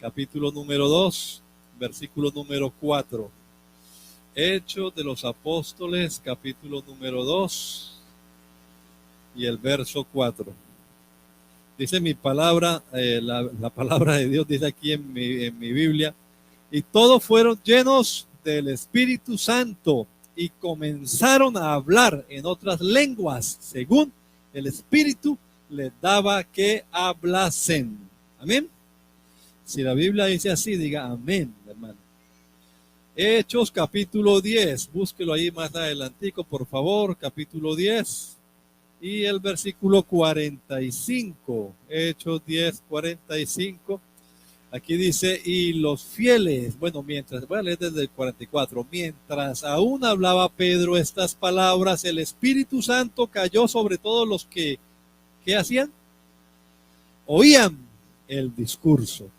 capítulo número 2, versículo número 4. Hechos de los Apóstoles, capítulo número 2 y el verso 4. Dice mi palabra, la palabra de Dios dice aquí en mi Biblia, y todos fueron llenos del Espíritu Santo y comenzaron a hablar en otras lenguas, según el Espíritu les daba que hablasen. Amén. Si la Biblia dice así, diga amén, hermano. Hechos capítulo 10, búsquelo ahí más adelantico, por favor, capítulo 10 y el versículo 45. Hechos 10, 45. Aquí dice, y los fieles, bueno, voy a leer desde el 44, mientras aún hablaba Pedro estas palabras, el Espíritu Santo cayó sobre todos los que, ¿qué hacían? Oían el discurso.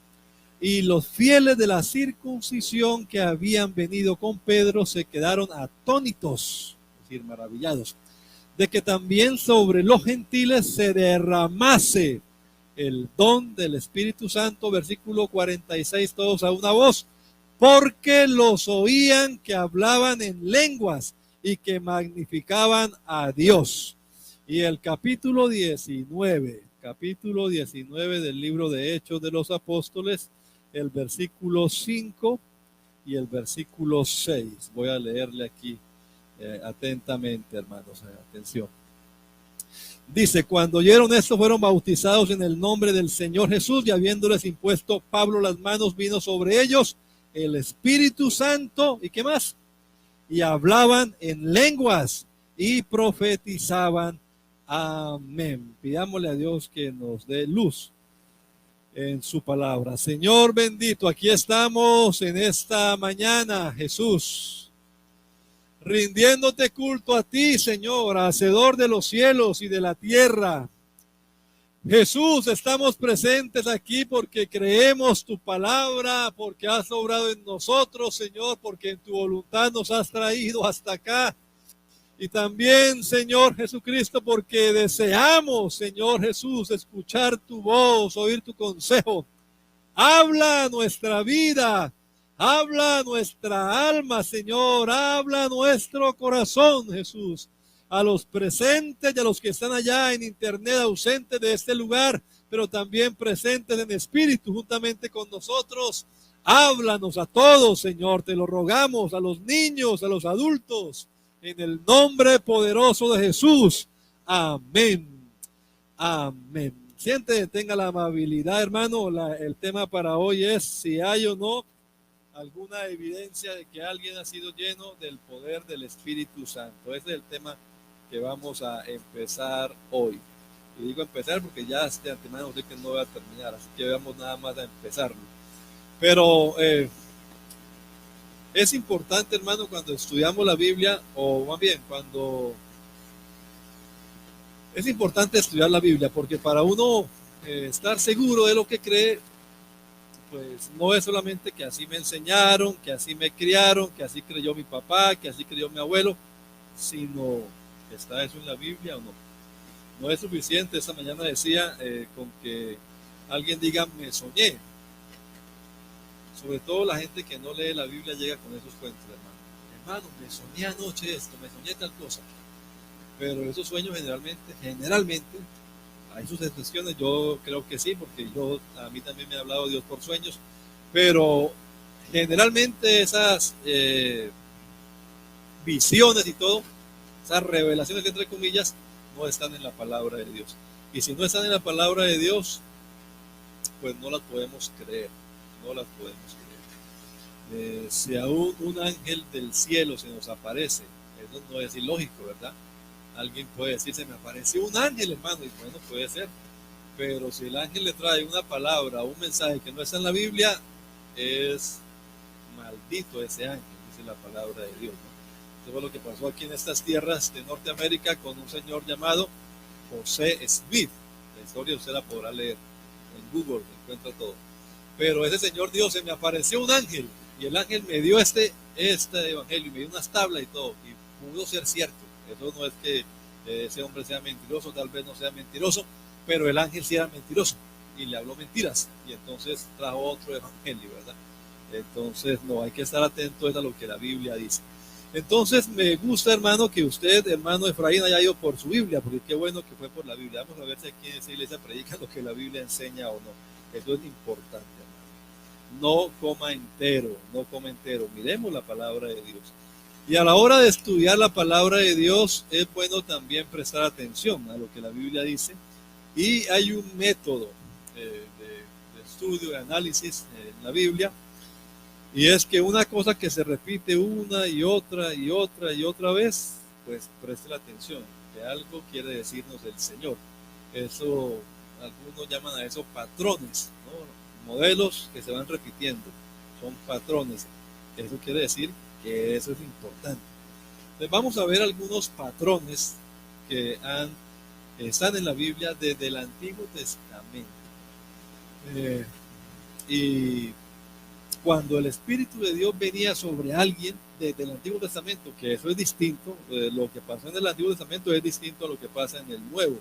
Y los fieles de la circuncisión que habían venido con Pedro se quedaron atónitos, es decir, maravillados, de que también sobre los gentiles se derramase el don del Espíritu Santo, versículo 46, todos a una voz, porque los oían que hablaban en lenguas y que magnificaban a Dios. Y el capítulo 19 del libro de Hechos de los Apóstoles, el versículo 5 y el versículo 6. Voy a leerle aquí atentamente, hermanos, atención. Dice, cuando oyeron esto fueron bautizados en el nombre del Señor Jesús, y habiéndoles impuesto Pablo las manos, vino sobre ellos el Espíritu Santo, ¿y qué más? Y hablaban en lenguas y profetizaban. Amén. Pidámosle a Dios que nos dé luz en su palabra. Señor bendito, aquí estamos en esta mañana, Jesús, rindiéndote culto a ti, Señor, hacedor de los cielos y de la tierra. Jesús, estamos presentes aquí porque creemos tu palabra, porque has obrado en nosotros, Señor, porque en tu voluntad nos has traído hasta acá. Y también, Señor Jesucristo, porque deseamos, Señor Jesús, escuchar tu voz, oír tu consejo. Habla nuestra vida, habla nuestra alma, Señor, habla nuestro corazón, Jesús. A los presentes y a los que están allá en internet, ausentes de este lugar, pero también presentes en espíritu juntamente con nosotros. Háblanos a todos, Señor, te lo rogamos, a los niños, a los adultos. En el nombre poderoso de Jesús. Amén. Amén. Siente, tenga la amabilidad, hermano. El tema para hoy es si hay o no alguna evidencia de que alguien ha sido lleno del poder del Espíritu Santo. Ese es el tema que vamos a empezar hoy. Y digo empezar porque ya de antemano sé que no voy a terminar, así que vamos nada más a empezarlo. Pero es importante, hermano, cuando estudiamos la Biblia, o más bien cuando es importante estudiar la Biblia, porque para uno estar seguro de lo que cree, pues no es solamente que así me enseñaron, que así me criaron, que así creyó mi papá, que así creyó mi abuelo, sino ¿está eso en la Biblia o no? No es suficiente. Esta mañana decía con que alguien diga me soñé. Sobre todo la gente que no lee la Biblia llega con esos cuentos, hermano, me soñé anoche esto, me soñé tal cosa. Pero esos sueños generalmente, hay sus excepciones, yo creo que sí, porque a mí también me ha hablado Dios por sueños, pero generalmente esas visiones y todo, esas revelaciones entre comillas, no están en la palabra de Dios. Y si no están en la palabra de Dios, pues no las podemos creer. No las podemos creer. Si aún un ángel del cielo se nos aparece, eso no es ilógico, ¿verdad? Alguien puede decir, se me apareció un ángel, hermano, y bueno, puede ser. Pero si el ángel le trae una palabra, un mensaje que no está en la Biblia, es maldito ese ángel, dice la palabra de Dios, ¿no? Eso fue lo que pasó aquí en estas tierras de Norteamérica con un señor llamado José Smith. La historia usted la podrá leer en Google, encuentra todo. Pero ese señor Dios, se me apareció un ángel y el ángel me dio este evangelio y me dio unas tablas y todo, y pudo ser cierto. Eso no es que ese hombre sea mentiroso, tal vez no sea mentiroso, pero el ángel sí era mentiroso y le habló mentiras y entonces trajo otro evangelio, ¿verdad? Entonces no, hay que estar atentos a lo que la Biblia dice. Entonces me gusta, hermano, que usted, hermano Efraín, haya ido por su Biblia, porque qué bueno que fue por la Biblia. Vamos a ver si aquí en esa iglesia predican lo que la Biblia enseña o no. Eso es importante, hermano. No coma entero, no coma entero. Miremos la palabra de Dios. Y a la hora de estudiar la palabra de Dios, es bueno también prestar atención a lo que la Biblia dice. Y hay un método de estudio, de análisis en la Biblia. Y es que una cosa que se repite una y otra y otra y otra vez, pues preste la atención, que algo quiere decirnos el Señor. Eso, algunos llaman a eso patrones, ¿no? Modelos que se van repitiendo, son patrones. Eso quiere decir que eso es importante. Entonces vamos a ver algunos patrones que están en la Biblia desde el Antiguo Testamento. Y cuando el Espíritu de Dios venía sobre alguien desde el Antiguo Testamento, que eso es distinto, lo que pasó en el Antiguo Testamento es distinto a lo que pasa en el Nuevo.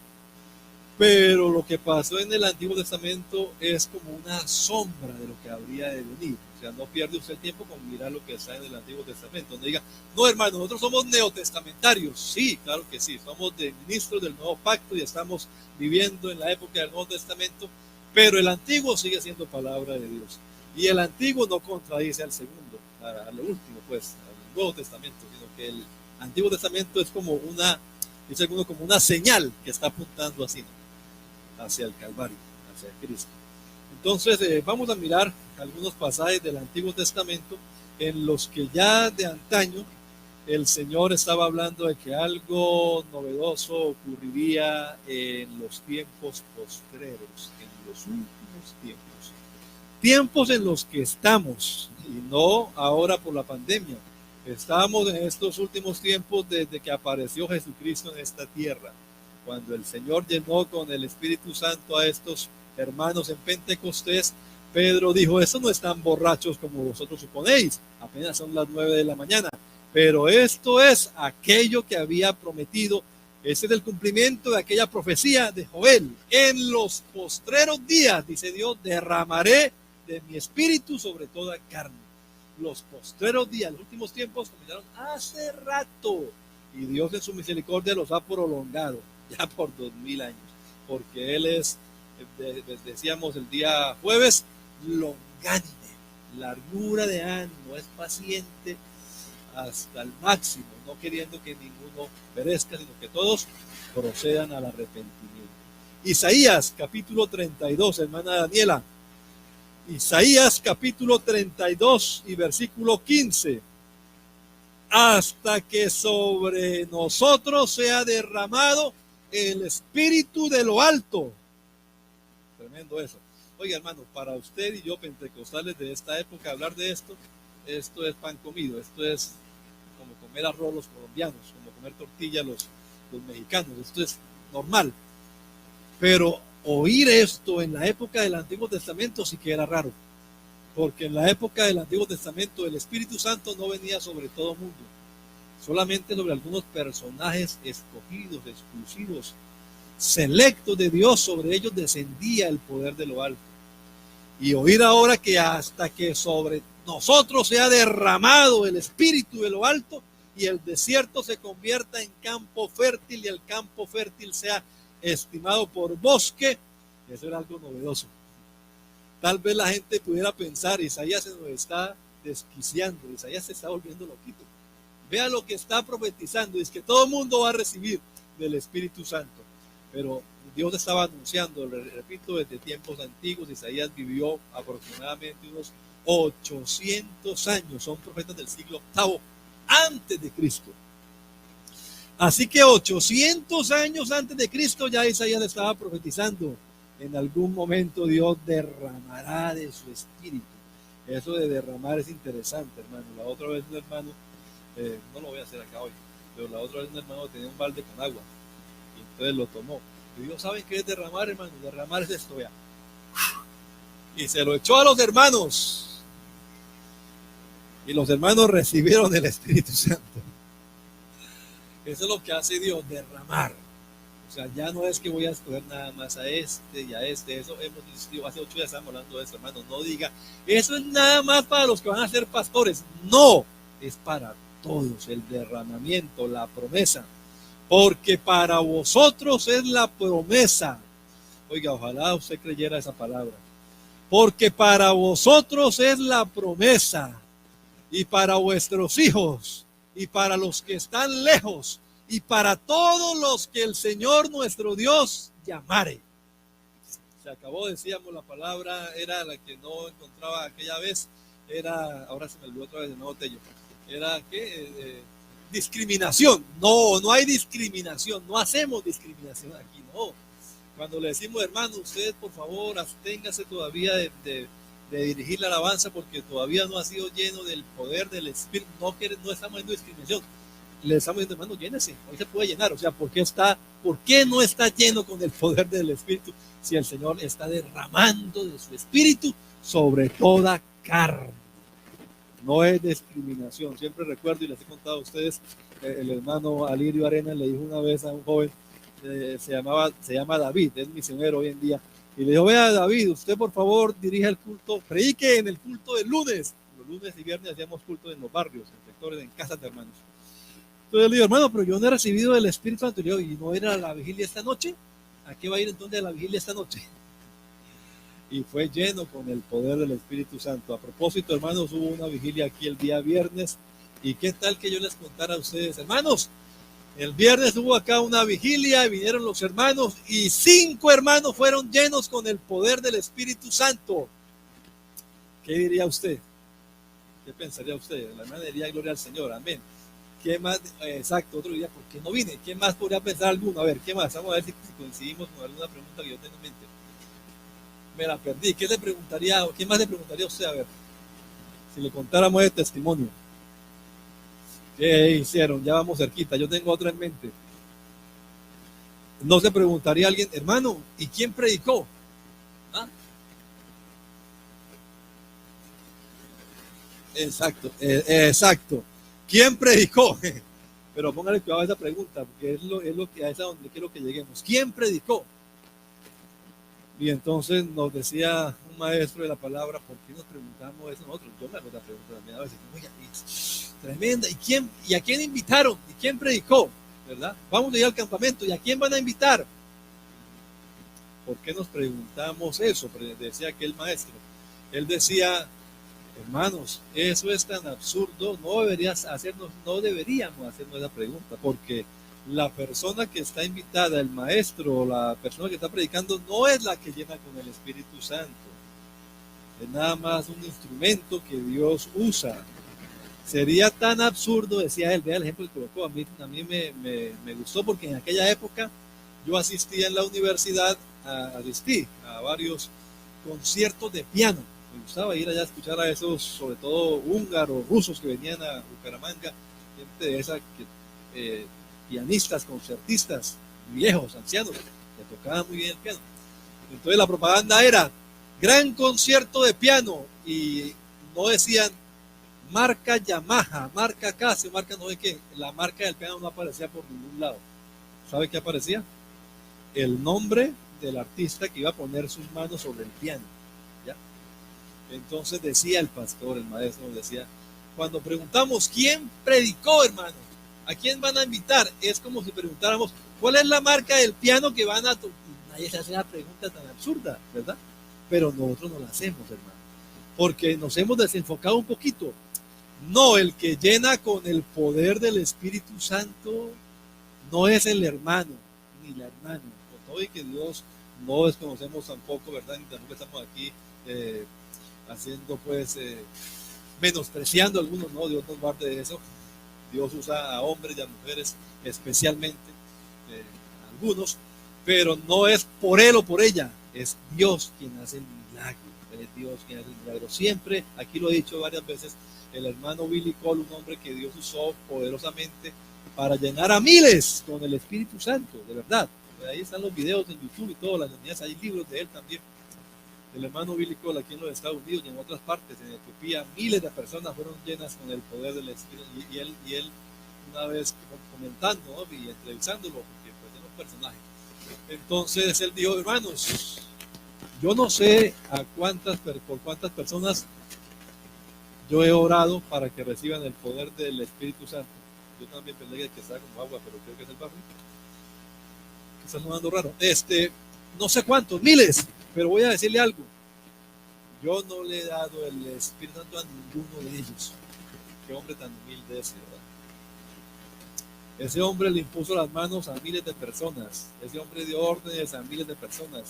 Pero lo que pasó en el Antiguo Testamento es como una sombra de lo que habría de venir. O sea, no pierde usted el tiempo con mirar lo que está en el Antiguo Testamento. No diga, no hermano, nosotros somos neotestamentarios. Sí, claro que sí, somos ministros del Nuevo Pacto y estamos viviendo en la época del Nuevo Testamento, pero el Antiguo sigue siendo palabra de Dios. Y el Antiguo no contradice al segundo, a lo último, pues, al Nuevo Testamento, sino que el Antiguo Testamento es como dice alguno, como una señal que está apuntando así, ¿no? Hacia el Calvario, hacia Cristo. Entonces vamos a mirar algunos pasajes del Antiguo Testamento en los que ya de antaño el Señor estaba hablando de que algo novedoso ocurriría en los tiempos postreros, en los últimos tiempos. Tiempos en los que estamos, y no ahora por la pandemia. Estamos en estos últimos tiempos desde que apareció Jesucristo en esta tierra. Cuando el Señor llenó con el Espíritu Santo a estos hermanos en Pentecostés, Pedro dijo, estos no están borrachos como vosotros suponéis, apenas son las 9 de la mañana, pero esto es aquello que había prometido, ese es el cumplimiento de aquella profecía de Joel. En los postreros días, dice Dios, derramaré de mi espíritu sobre toda carne. Los postreros días, los últimos tiempos comenzaron hace rato, y Dios en su misericordia los ha prolongado ya por 2000 años, porque Él es, decíamos el día jueves, longánime, largura de ánimo, es paciente hasta el máximo, no queriendo que ninguno perezca, sino que todos procedan al arrepentimiento. Isaías capítulo 32, hermana Daniela. Isaías capítulo 32 y versículo 15. Hasta que sobre nosotros sea derramado el Espíritu de lo alto. Tremendo eso. Oiga, hermano, para usted y yo, pentecostales de esta época, hablar de esto es pan comido. Esto es como comer arroz los colombianos, como comer tortilla los mexicanos. Esto es normal. Pero oír esto en la época del Antiguo Testamento sí que era raro. Porque en la época del Antiguo Testamento el Espíritu Santo no venía sobre todo el mundo. Solamente sobre algunos personajes escogidos, exclusivos, selectos de Dios, sobre ellos descendía el poder de lo alto. Y oír ahora que hasta que sobre nosotros sea derramado el Espíritu de lo alto y el desierto se convierta en campo fértil y el campo fértil sea estimado por bosque, eso era algo novedoso. Tal vez la gente pudiera pensar, Isaías se nos está desquiciando, Isaías se está volviendo loquito. Vea lo que está profetizando, es que todo el mundo va a recibir del Espíritu Santo. Pero Dios estaba anunciando, repito, desde tiempos antiguos. Isaías vivió aproximadamente unos 800 años, son profetas del siglo VIII antes de Cristo. Así que 800 años antes de Cristo ya Isaías estaba profetizando. En algún momento Dios derramará de su espíritu. Eso de derramar es interesante, hermano. La otra vez un hermano, no lo voy a hacer acá hoy, pero la otra vez un hermano tenía un balde con agua y entonces lo tomó. Y Dios, ¿saben qué es derramar, hermano? Derramar es esto, ya. Y se lo echó a los hermanos. Y los hermanos recibieron el Espíritu Santo. Eso es lo que hace Dios, derramar. O sea, ya no es que voy a escoger nada más a este y a este. Eso hemos insistido, hace 8 días estábamos hablando de eso, hermano. No diga, eso es nada más para los que van a ser pastores. No, es para todos el derramamiento, la promesa. Porque para vosotros es la promesa. Oiga, ojalá usted creyera esa palabra. Porque para vosotros es la promesa. Y para vuestros hijos. Y para los que están lejos. Y para todos los que el Señor nuestro Dios llamare. Se acabó, decíamos, la palabra era la que no encontraba aquella vez. Era, ahora se me olvidó otra vez de nuevo Tello. Era que discriminación. No, no hay discriminación. No hacemos discriminación aquí, no. Cuando le decimos, hermano, usted por favor absténgase todavía de dirigir la alabanza porque todavía no ha sido lleno del poder del Espíritu. No estamos haciendo discriminación. Le estamos diciendo, hermano, llénese, hoy se puede llenar. O sea, ¿por qué no está lleno con el poder del Espíritu si el Señor está derramando de su Espíritu sobre toda carne? No es discriminación. Siempre recuerdo y les he contado a ustedes, el hermano Alirio Arenas le dijo una vez a un joven, se llama David, es misionero hoy en día, y le dijo, vea David, usted por favor dirija el culto, predique en el culto del lunes. Los lunes y viernes hacíamos culto en los barrios, en sectores, en casas de hermanos. Entonces le digo, hermano, pero yo no he recibido el Espíritu Santo. ¿Y no era la vigilia esta noche? ¿A qué va a ir entonces a la vigilia esta noche? Y fue lleno con el poder del Espíritu Santo. A propósito, hermanos, hubo una vigilia aquí el día viernes. ¿Y qué tal que yo les contara a ustedes, hermanos? El viernes hubo acá una vigilia y vinieron los hermanos y 5 hermanos fueron llenos con el poder del Espíritu Santo. ¿Qué diría usted? ¿Qué pensaría usted? La hermana diría gloria al Señor, amén. ¿Qué más? Exacto, otro día, ¿por qué no vine? ¿Qué más podría pensar alguno? A ver, ¿qué más? Vamos a ver si coincidimos con alguna pregunta que yo tengo en mente. Me la perdí. ¿Qué más le preguntaría a usted? A ver, si le contáramos el testimonio. ¿Qué hicieron? Ya vamos cerquita. Yo tengo otra en mente. No se preguntaría a alguien, hermano, ¿y quién predicó? ¿Ah? Exacto, exacto. ¿Quién predicó? Pero póngale cuidado a esa pregunta, porque es lo que a esa donde quiero que lleguemos. ¿Quién predicó? Y entonces nos decía un maestro de la palabra, ¿por qué nos preguntamos eso nosotros? Yo me hago esa pregunta también a veces. Oiga, es tremenda. ¿Y a quién invitaron? ¿Y quién predicó? ¿Verdad? Vamos a ir al campamento. ¿Y a quién van a invitar? ¿Por qué nos preguntamos eso? Decía aquel maestro. Él decía, hermanos, eso es tan absurdo, no deberíamos hacernos esa pregunta, porque la persona que está invitada, el maestro, la persona que está predicando, no es la que llena con el Espíritu Santo. Es nada más un instrumento que Dios usa. Sería tan absurdo, decía él, vea el ejemplo que colocó, a mí me gustó porque en aquella época yo asistía en la universidad, asistí a varios conciertos de piano. Me gustaba ir allá a escuchar a esos, sobre todo húngaros, rusos que venían a Bucaramanga, gente de esa, pianistas, concertistas, viejos, ancianos, que tocaban muy bien el piano. Entonces la propaganda era gran concierto de piano y no decían marca Yamaha, marca Casio, marca no sé qué. La marca del piano no aparecía por ningún lado. ¿Sabe qué aparecía? El nombre del artista que iba a poner sus manos sobre el piano. ¿Ya? Entonces decía el pastor, el maestro, decía, cuando preguntamos quién predicó, hermano, a quién van a invitar, es como si preguntáramos cuál es la marca del piano que van a tocar. Nadie se hace una pregunta tan absurda, ¿verdad? Pero nosotros no la hacemos, hermano, porque nos hemos desenfocado un poquito. No, el que llena con el poder del Espíritu Santo no es el hermano, ni la hermana. Con todo y que Dios no desconocemos tampoco, ¿verdad? Ni tampoco estamos aquí haciendo, pues, menospreciando a algunos, no, Dios nos guarde de eso. Dios usa a hombres y a mujeres especialmente, algunos, pero no es por él o por ella, es Dios quien hace el milagro, es Dios quien hace el milagro. Siempre, aquí lo he dicho varias veces, el hermano Billy Cole, un hombre que Dios usó poderosamente para llenar a miles con el Espíritu Santo, de verdad. Ahí están los videos en YouTube y todo, las unidades, hay libros de él también. El hermano Billy Cole aquí en los Estados Unidos y en otras partes, en Etiopía, miles de personas fueron llenas con el poder del Espíritu. Y él una vez comentando, ¿no? Y entrevistándolo, porque pues era un personaje, Entonces él dijo, hermanos, yo no sé por cuántas personas yo he orado para que reciban el poder del Espíritu Santo. Yo también pensé que está como agua, pero creo que es el barro. Que está sonando raro. No sé cuántos, miles, pero voy a decirle algo. Yo no le he dado el Espíritu Santo a ninguno de ellos. Qué hombre tan humilde ese, ¿verdad? Ese hombre le impuso las manos a miles de personas. Ese hombre dio órdenes a miles de personas.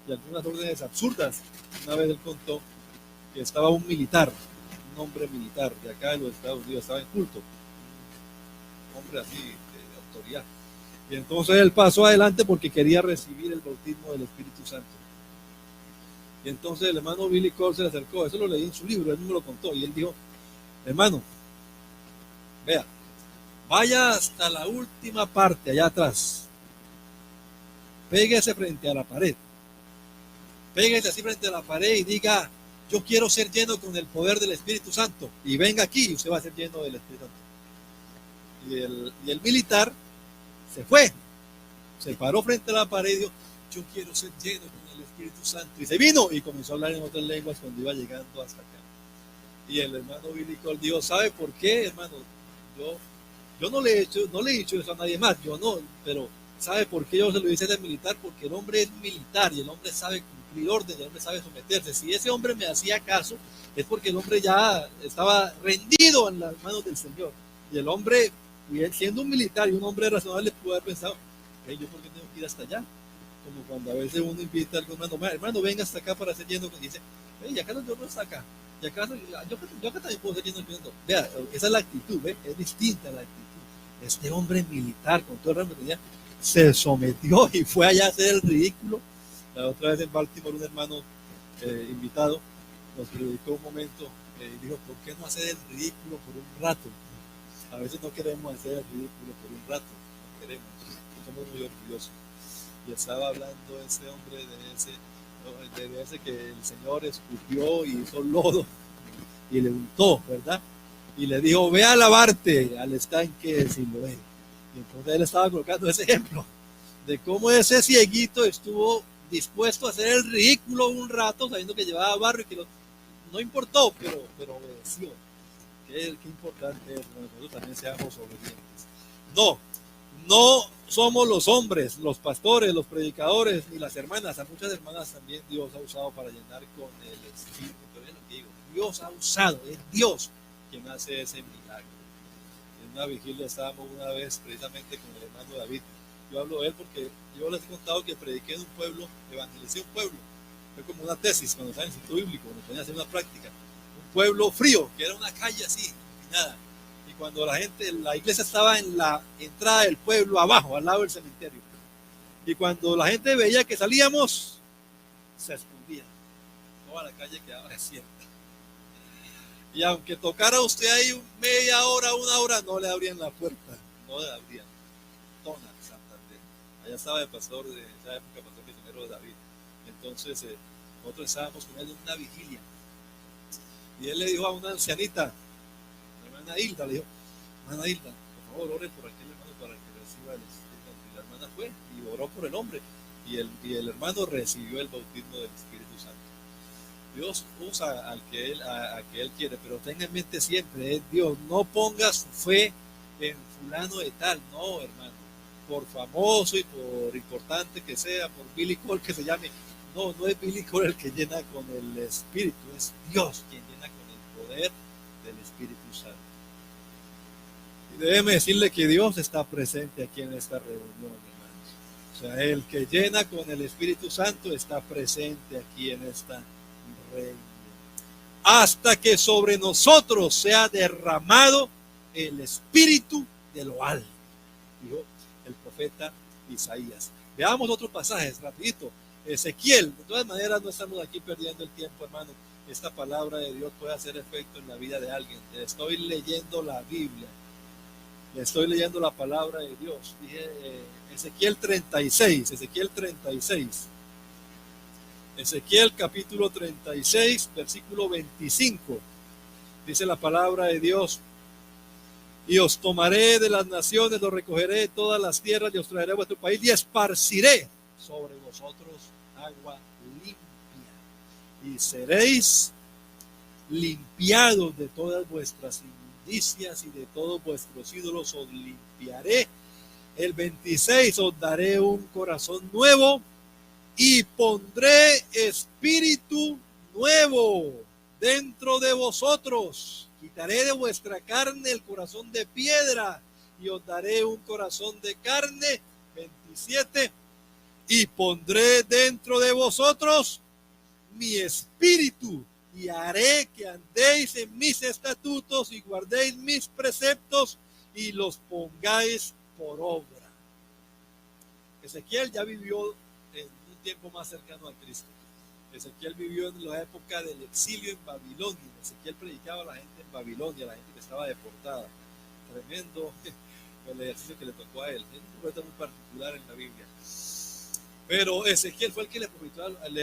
Y algunas órdenes absurdas. Una vez él contó que estaba un militar, un hombre militar de acá de los Estados Unidos, estaba en culto. Un hombre así, de autoridad. Y entonces él pasó adelante porque quería recibir el bautismo del Espíritu Santo. Y entonces el hermano Billy Cole se le acercó. Eso lo leí en su libro, él me lo contó. Y él dijo, hermano, vea, vaya hasta la última parte, allá atrás. Péguese frente a la pared. Péguese así frente a la pared y diga, yo quiero ser lleno con el poder del Espíritu Santo. Y venga aquí y usted va a ser lleno del Espíritu Santo. Y el militar se fue. Se paró frente a la pared y dijo, yo quiero ser lleno con el Espíritu Santo. Y se vino y comenzó a hablar en otras lenguas cuando iba llegando hasta acá. Y el hermano Billy Cole dijo, ¿sabe por qué, hermano? Yo no le he dicho eso a nadie más, yo no, pero ¿sabe por qué yo se lo hice al militar? Porque el hombre es militar y el hombre sabe cumplir órdenes, el hombre sabe someterse. Si ese hombre me hacía caso, es porque el hombre ya estaba rendido en las manos del Señor. Y el hombre, siendo un militar y un hombre razonable, pudo haber pensado, hey, ¿yo por qué tengo que ir hasta allá? Como cuando a veces uno invita a algún hermano, venga hasta acá para ser lleno, y dice, hey, acá no está acá. Y acá, yo acá también puedo ser lleno del Espíritu. Vea, esa es la actitud, ¿ve? Es distinta la actitud. Este hombre militar, con todo el rango que tenía, se sometió y fue allá a hacer el ridículo. La otra vez en Baltimore, un hermano invitado nos predicó un momento y dijo, ¿por qué no hacer el ridículo por un rato? A veces no queremos hacer el ridículo por un rato, no queremos, somos muy orgullosos. Y estaba hablando ese hombre de ese que el Señor escupió y hizo lodo y le untó, ¿verdad? Y le dijo, ve a lavarte al estanque de Siloé. Y entonces él estaba colocando ese ejemplo de cómo ese cieguito estuvo dispuesto a hacer el ridículo un rato, sabiendo que llevaba barro y que no importó, pero obedeció. Qué importante es que nosotros también seamos obedientes. No somos los hombres, los pastores, los predicadores, ni las hermanas. A muchas hermanas también Dios ha usado para llenar con el Espíritu. Pero es lo que digo, Dios ha usado, es Dios quien hace ese milagro. En una vigilia estábamos una vez precisamente con el hermano David. Yo hablo de él porque yo les he contado que prediqué en un pueblo, evangelicé un pueblo. Fue como una tesis cuando estaba en el Instituto Bíblico, cuando ponía a hacer una práctica. Un pueblo frío, que era una calle así, nada. Y cuando la iglesia estaba en la entrada del pueblo abajo, al lado del cementerio. Y cuando la gente veía que salíamos, se escondía. Toda la calle quedaba desierta. Y aunque tocara usted ahí media hora, una hora, no le abrían la puerta. No le abrían. Tona, Santander. Allá estaba el pastor de esa época, pastor misionero de David. Entonces, nosotros estábamos con él en una vigilia. Y él le dijo a una ancianita, hermana Hilda, le dijo, hermana Hilda, por favor, ore por aquel hermano para que reciba el Espíritu. Y la hermana fue y oró por el hombre. Y el hermano recibió el bautismo del Espíritu Santo. Dios usa al que él quiere, pero tenga en mente siempre, es Dios. No ponga su fe en fulano de tal, no, hermano. Por famoso y por importante que sea, por Billy Cole que se llame. No es Billy Cole el que llena con el Espíritu, es Dios quien llena con el poder del Espíritu Santo. Y déjeme decirle que Dios está presente aquí en esta reunión, hermanos. O sea, el que llena con el Espíritu Santo está presente aquí en esta reunión. Hasta que sobre nosotros sea derramado el Espíritu de lo alto, dijo el profeta Isaías. Veamos otros pasajes, rapidito. Ezequiel, de todas maneras no estamos aquí perdiendo el tiempo, hermano. Esta palabra de Dios puede hacer efecto en la vida de alguien. Estoy leyendo la Biblia, estoy leyendo la palabra de Dios. Dije Ezequiel 36, Ezequiel capítulo 36, versículo 25. Dice la palabra de Dios: y os tomaré de las naciones, los recogeré de todas las tierras y os traeré a vuestro país y esparciré sobre vosotros agua limpia, y seréis limpiados de todas vuestras inmundicias y de todos vuestros ídolos os limpiaré. El 26, os daré un corazón nuevo y pondré espíritu nuevo dentro de vosotros. Quitaré de vuestra carne el corazón de piedra y os daré un corazón de carne. 27, y pondré dentro de vosotros mi espíritu y haré que andéis en mis estatutos y guardéis mis preceptos y los pongáis por obra. Ezequiel ya vivió en un tiempo más cercano a Cristo. Ezequiel vivió en la época del exilio en Babilonia. Ezequiel predicaba a la gente en Babilonia, a la gente que estaba deportada. Tremendo el ejercicio que le tocó a él. Es un profeta muy particular en la Biblia. Pero Ezequiel fue el que le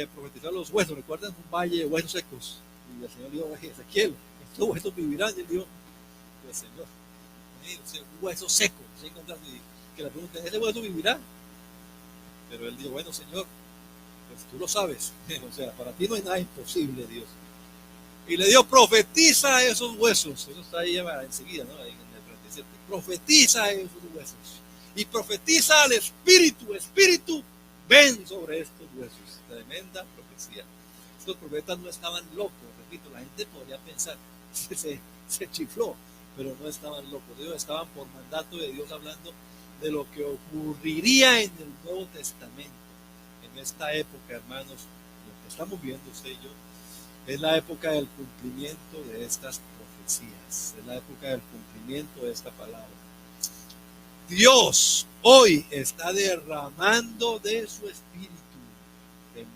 profetizó a los huesos. ¿Recuerdan? Un valle de huesos secos. Y el Señor dijo: Ezequiel, estos huesos vivirán. Y él dijo: el Señor, un hueso seco. Que le pregunten: ¿ese hueso vivirá? Pero él dijo: bueno, Señor, pues tú lo sabes. O sea, para ti no hay nada imposible, Dios. Y le dio: profetiza a esos huesos. Eso está ahí enseguida, ¿no? Ahí en el 37. Profetiza a esos huesos. Y profetiza al espíritu. Espíritu, ven sobre estos huesos. Tremenda profecía. Estos profetas no estaban locos. Repito, la gente podría pensar, se chifló, pero no estaban locos. Ellos estaban por mandato de Dios hablando de lo que ocurriría en el Nuevo Testamento. En esta época, hermanos, lo que estamos viendo usted y yo, es la época del cumplimiento de estas profecías. Es la época del cumplimiento de esta palabra. Dios hoy está derramando de su espíritu en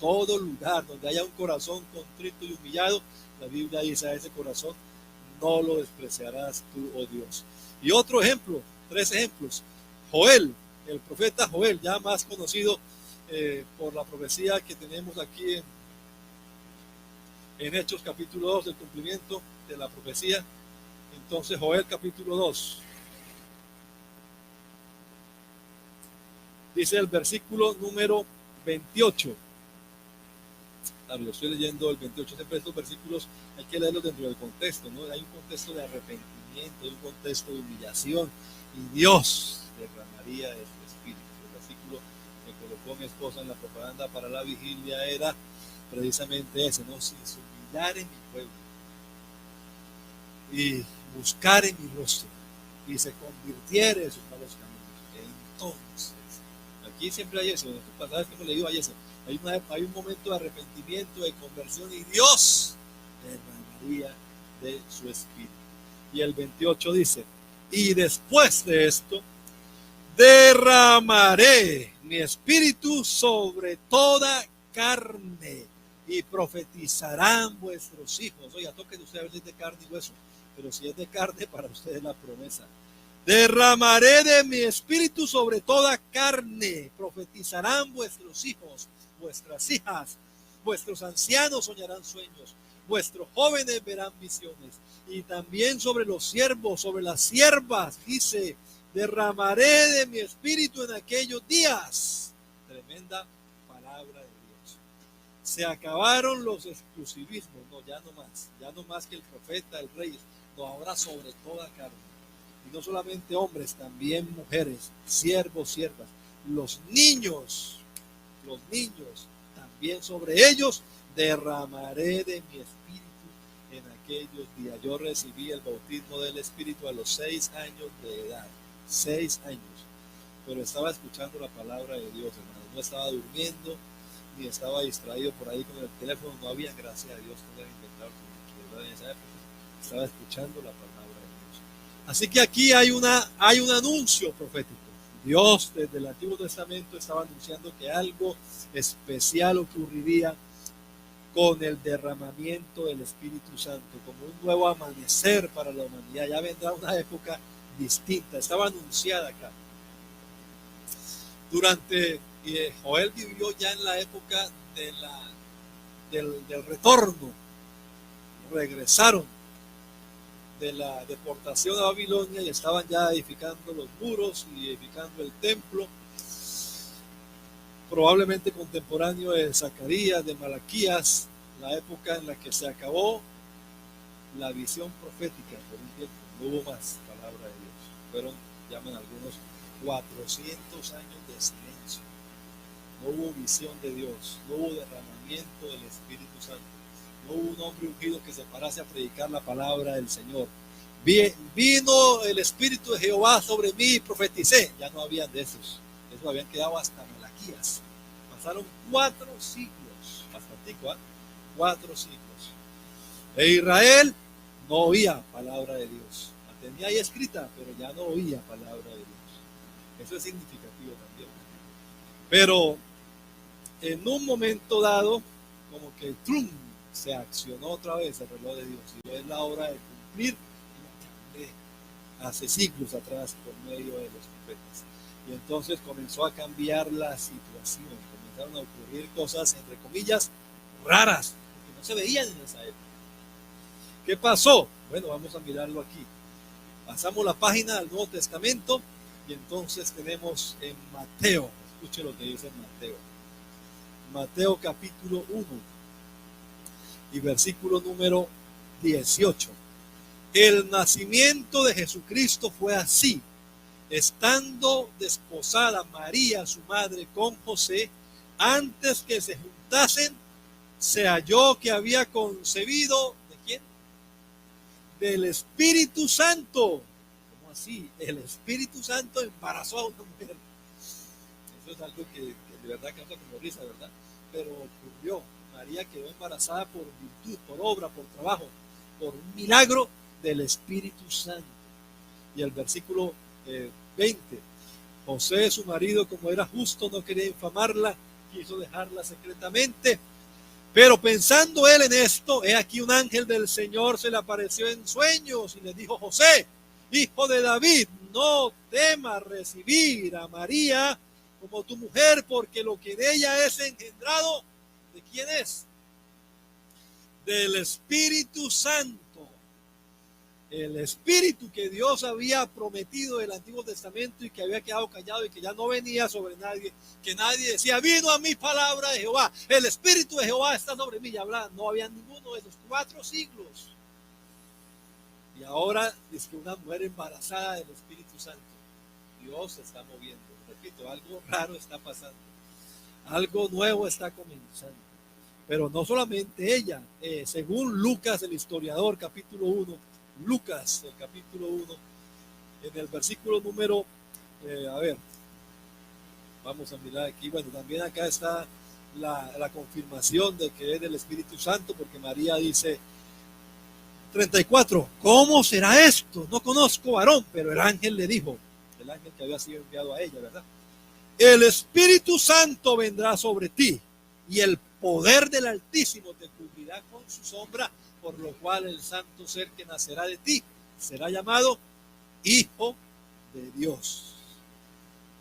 todo lugar donde haya un corazón contrito y humillado. La Biblia dice: a ese corazón no lo despreciarás tú, oh Dios. Y otro ejemplo, 3 ejemplos. Joel, el profeta Joel, ya más conocido por la profecía que tenemos aquí en Hechos capítulo 2, del cumplimiento de la profecía. Entonces, Joel capítulo 2. Dice el versículo número 28. Claro, yo estoy leyendo el 28. Siempre estos versículos hay que leerlos dentro del contexto, ¿no? Hay un contexto de arrepentimiento, hay un contexto de humillación, y Dios derramaría de su espíritu. El versículo que colocó mi esposa en la propaganda para la vigilia era precisamente ese, ¿no? Si se humillar en mi pueblo y buscar en mi rostro y se convirtiera en sus malos caminos, entonces, aquí siempre hay eso. En estos pasajes que hemos leído hay eso. Hay un momento de arrepentimiento, de conversión, y Dios derramaría de su espíritu. Y el 28 dice: y después de esto derramaré mi espíritu sobre toda carne y profetizarán vuestros hijos. Oiga, toquen ustedes a ver si es de carne y hueso, pero si es de carne, para ustedes la promesa. Derramaré de mi espíritu sobre toda carne, profetizarán vuestros hijos, vuestras hijas, vuestros ancianos soñarán sueños, vuestros jóvenes verán visiones, y también sobre los siervos, sobre las siervas, dice: derramaré de mi espíritu en aquellos días. Tremenda palabra de Dios. Se acabaron los exclusivismos. No, ya no más que el profeta, el rey. No, ahora sobre toda carne. Y no solamente hombres, también mujeres, siervos, siervas. Los niños, también sobre ellos derramaré de mi espíritu en aquellos días. Yo recibí el bautismo del espíritu a los 6 años de edad. 6 años. Pero estaba escuchando la palabra de Dios, hermano. No estaba durmiendo, ni estaba distraído por ahí con el teléfono. No había, gracias a Dios, no había inventado en esa época. Estaba escuchando la palabra de Dios. Así que aquí hay un anuncio profético. Dios desde el Antiguo Testamento estaba anunciando que algo especial ocurriría con el derramamiento del Espíritu Santo, como un nuevo amanecer para la humanidad. Ya vendrá una época distinta, estaba anunciada acá. Joel vivió ya en la época del retorno. Regresaron de la deportación a Babilonia y estaban ya edificando los muros y edificando el templo. probablemente contemporáneo de Zacarías, de Malaquías, la época en la que se acabó la visión profética por un tiempo. No hubo más palabra de Dios. Fueron, llaman algunos, 400 años de silencio. No hubo visión de Dios, no hubo derramamiento del Espíritu Santo, no hubo un hombre ungido que se parase a predicar la palabra del Señor. Vino el Espíritu de Jehová sobre mí y profeticé. Ya no habían de esos. Esos habían quedado hasta Malaquías. Pasaron 4 siglos, bastante, 4 siglos. E Israel no oía palabra de Dios. La tenía ahí escrita, pero ya no oía palabra de Dios. Eso es significativo también. Pero en un momento dado, como que ¡trum!, se accionó otra vez el reloj de Dios. Y es la hora de cumplir lo que hablé hace siglos atrás por medio de los profetas. Y entonces comenzó a cambiar la situación. Comenzaron a ocurrir cosas, entre comillas, raras, que no se veían en esa época. ¿Qué pasó? Bueno, vamos a mirarlo aquí. Pasamos la página al Nuevo Testamento y entonces tenemos en Mateo. Escuche lo que dice Mateo. Mateo capítulo 1 y versículo número 18. El nacimiento de Jesucristo fue así. Estando desposada María, su madre, con José, antes que se juntasen, se halló que había concebido, ¿de quién? Del Espíritu Santo. ¿Cómo así? El Espíritu Santo embarazó a una mujer. Eso es algo que de verdad causa como risa, ¿verdad? Pero ocurrió. María quedó embarazada por virtud, por obra, por trabajo, por un milagro del Espíritu Santo. Y el versículo 20. José, su marido, como era justo, no quería infamarla, quiso dejarla secretamente. Pero pensando él en esto, he aquí un ángel del Señor se le apareció en sueños y le dijo: José, hijo de David, no temas recibir a María como tu mujer, porque lo que en ella es engendrado, ¿de quién es? Del Espíritu Santo. El Espíritu que Dios había prometido en el Antiguo Testamento y que había quedado callado y que ya no venía sobre nadie, que nadie decía: vino a mí palabra de Jehová, el Espíritu de Jehová está sobre mí. Y hablaba, no había ninguno de los 4 siglos. Y ahora es que una mujer embarazada del Espíritu Santo. Dios se está moviendo. Repito, algo raro está pasando. Algo nuevo está comenzando. Pero no solamente ella. Según Lucas, el historiador, capítulo 1, Lucas, el capítulo 1, en el versículo número, vamos a mirar aquí. Bueno, también acá está la confirmación de que es del Espíritu Santo, porque María dice, 34, ¿cómo será esto? No conozco varón. Pero el ángel le dijo, el ángel que había sido enviado a ella, ¿verdad? El Espíritu Santo vendrá sobre ti y el poder del Altísimo te cubrirá con su sombra, por lo cual el santo ser que nacerá de ti será llamado Hijo de Dios.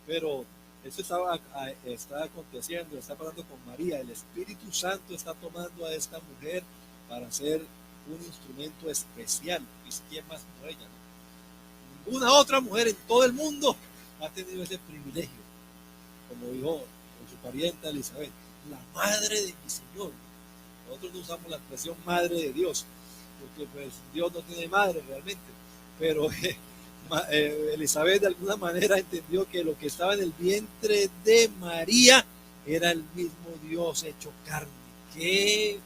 Pero eso está aconteciendo, está pasando con María. El Espíritu Santo está tomando a esta mujer para ser un instrumento especial. ¿Y quién más como ella? Ninguna otra mujer en todo el mundo ha tenido ese privilegio, como dijo con su parienta Elizabeth, la madre de mi Señor. Nosotros no usamos la expresión madre de Dios, porque pues Dios no tiene madre realmente, pero Elizabeth de alguna manera entendió que lo que estaba en el vientre de María era el mismo Dios hecho carne. ¡Qué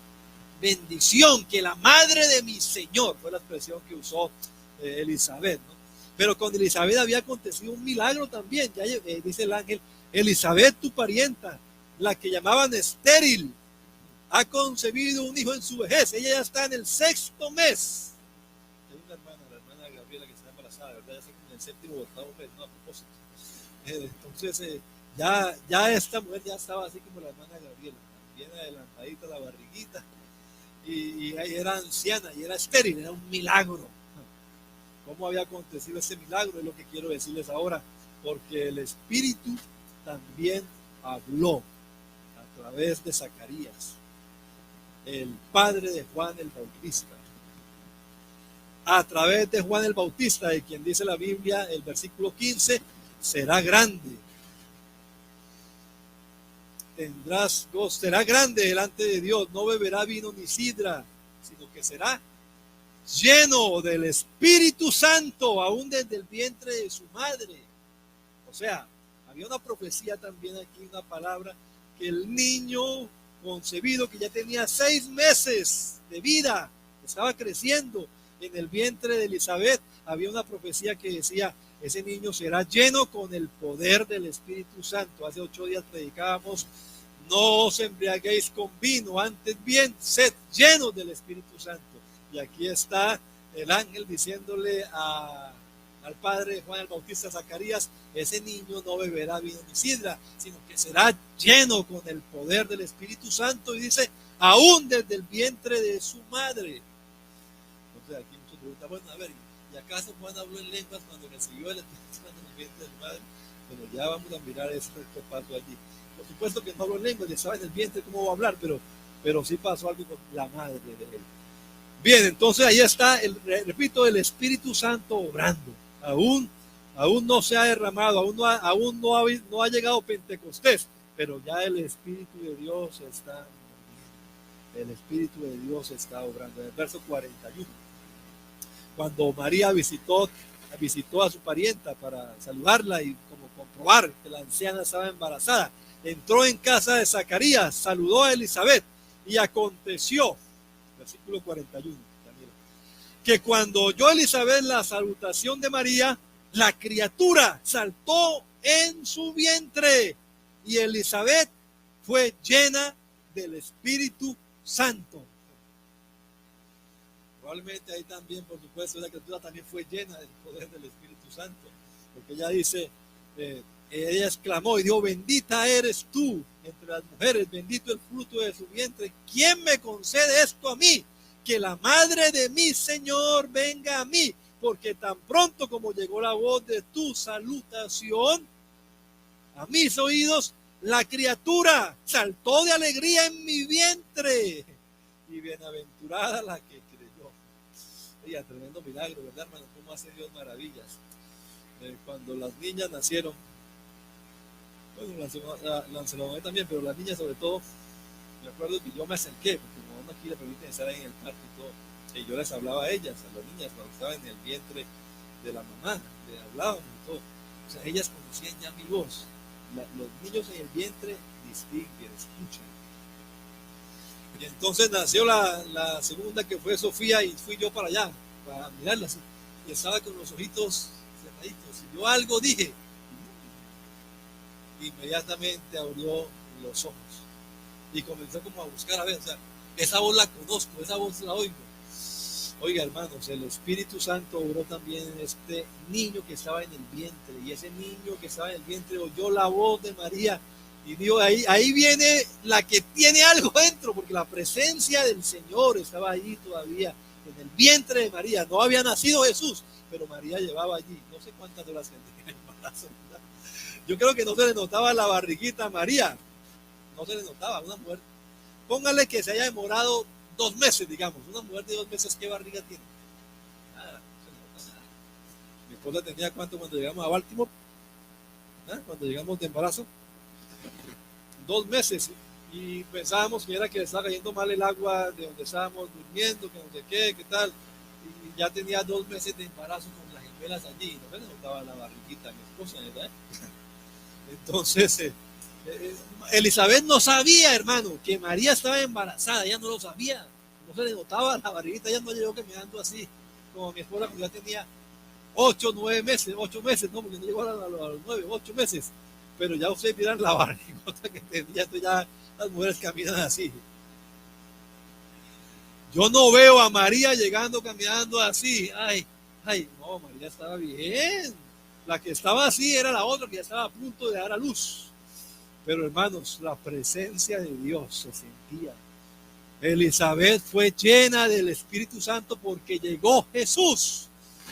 bendición! Que la madre de mi Señor fue la expresión que usó Elizabeth, ¿no? Pero con Elizabeth había acontecido un milagro también. Ya dice el ángel, Elizabeth, tu parienta, la que llamaban estéril, ha concebido un hijo en su vejez. Ella ya está en el 6º mes. Hay una hermana, la hermana Gabriela, que está embarazada, ¿verdad? Ya está en el 7º o 8º mes, no, a propósito. Entonces, ya esta mujer ya estaba así como la hermana Gabriela, bien adelantadita la barriguita, y era anciana y era estéril, era un milagro. ¿Cómo había acontecido ese milagro? Es lo que quiero decirles ahora, porque el Espíritu también habló a través de Zacarías, el padre de Juan el Bautista. A través de Juan el Bautista, de quien dice la Biblia, el versículo 15, será grande tendrás gozo, será grande delante de Dios, no beberá vino ni sidra, sino que será lleno del Espíritu Santo, aún desde el vientre de su madre. O sea, había una profecía también aquí, una palabra, que el niño concebido, que ya tenía 6 meses de vida, estaba creciendo en el vientre de Elizabeth, había una profecía que decía, ese niño será lleno con el poder del Espíritu Santo. Hace 8 días predicábamos, no os embriaguéis con vino, antes bien, sed llenos del Espíritu Santo. Y aquí está el ángel diciéndole al padre Juan el Bautista, Zacarías, ese niño no beberá vino ni sidra, sino que será lleno con el poder del Espíritu Santo, y dice, aún desde el vientre de su madre. Entonces aquí muchos preguntan, bueno, a ver, ¿y acaso Juan habló en lenguas cuando recibió el Espíritu Santo en el vientre de su madre? Bueno, ya vamos a mirar eso que pasó allí. Por supuesto que no habló en lenguas, ya estaba en el vientre, ¿cómo va a hablar? Pero sí pasó algo con la madre de él. Bien, entonces ahí está, repito, el Espíritu Santo obrando. Aún no se ha derramado, aún no ha llegado Pentecostés, pero ya el Espíritu de Dios está, el Espíritu de Dios está obrando. En el verso 41, cuando María visitó a su parienta para saludarla y como comprobar que la anciana estaba embarazada, entró en casa de Zacarías, saludó a Elizabeth, y aconteció, versículo 41, Daniel, que cuando oyó Elizabeth la salutación de María, la criatura saltó en su vientre, y Elizabeth fue llena del Espíritu Santo. Probablemente ahí también, por supuesto, la criatura también fue llena del poder del Espíritu Santo, porque ella dice, ella exclamó y dijo, bendita eres tú entre las mujeres, bendito el fruto de su vientre. ¿Quién me concede esto a mí? Que la madre de mi Señor venga a mí, porque tan pronto como llegó la voz de tu salutación a mis oídos, la criatura saltó de alegría en mi vientre, y bienaventurada la que creyó. Oiga, tremendo milagro, ¿verdad, hermano? ¿Cómo hace Dios maravillas? Cuando las niñas nacieron, bueno, la también, pero las niñas sobre todo, me acuerdo que yo me acerqué, porque como no aquí le permiten estar ahí en el parque y todo, y yo les hablaba a ellas, a las niñas, cuando estaban en el vientre de la mamá, les hablábamos y todo. O sea, ellas conocían ya mi voz. Los niños en el vientre distinguen, escuchan. Y entonces nació la segunda, que fue Sofía, y fui yo para allá, para mirarla así. Y estaba con los ojitos cerraditos. Y yo algo dije, inmediatamente abrió los ojos y comenzó como a buscar, a ver, o sea, esa voz la conozco, esa voz la oigo. Oiga, hermanos, el Espíritu Santo obró también en este niño que estaba en el vientre, y ese niño que estaba en el vientre oyó la voz de María y dijo, ahí viene la que tiene algo dentro, porque la presencia del Señor estaba ahí todavía en el vientre de María. No había nacido Jesús, pero María llevaba allí no sé cuántas horas en el embarazo, ¿verdad? Yo creo que no se le notaba la barriguita a María, no se le notaba. Una mujer, póngale que se haya demorado 2 meses, digamos, una mujer de 2 meses, ¿qué barriga tiene? Nada, no se le nota nada. Mi esposa tenía cuánto cuando llegamos a Baltimore, cuando llegamos de embarazo, 2 meses, y pensábamos que era que le estaba cayendo mal el agua de donde estábamos durmiendo, que no sé qué tal, y ya tenía 2 meses de embarazo con las gemelas allí, no se le notaba la barriguita a mi esposa, ¿verdad? Entonces, Elizabeth no sabía, hermano, que María estaba embarazada. Ella no lo sabía, no se le notaba la barriguita. Ella no llegó caminando así como mi esposa, cuando ya tenía 8 meses, no, porque no llegó a los 9, 8 meses, pero ya ustedes miran la barrigota que tenía. Esto ya las mujeres caminan así. Yo no veo a María llegando caminando así. Ay, no, María estaba bien. La que estaba así era la otra, que ya estaba a punto de dar a luz. Pero hermanos, la presencia de Dios se sentía. Elizabeth fue llena del Espíritu Santo porque llegó Jesús,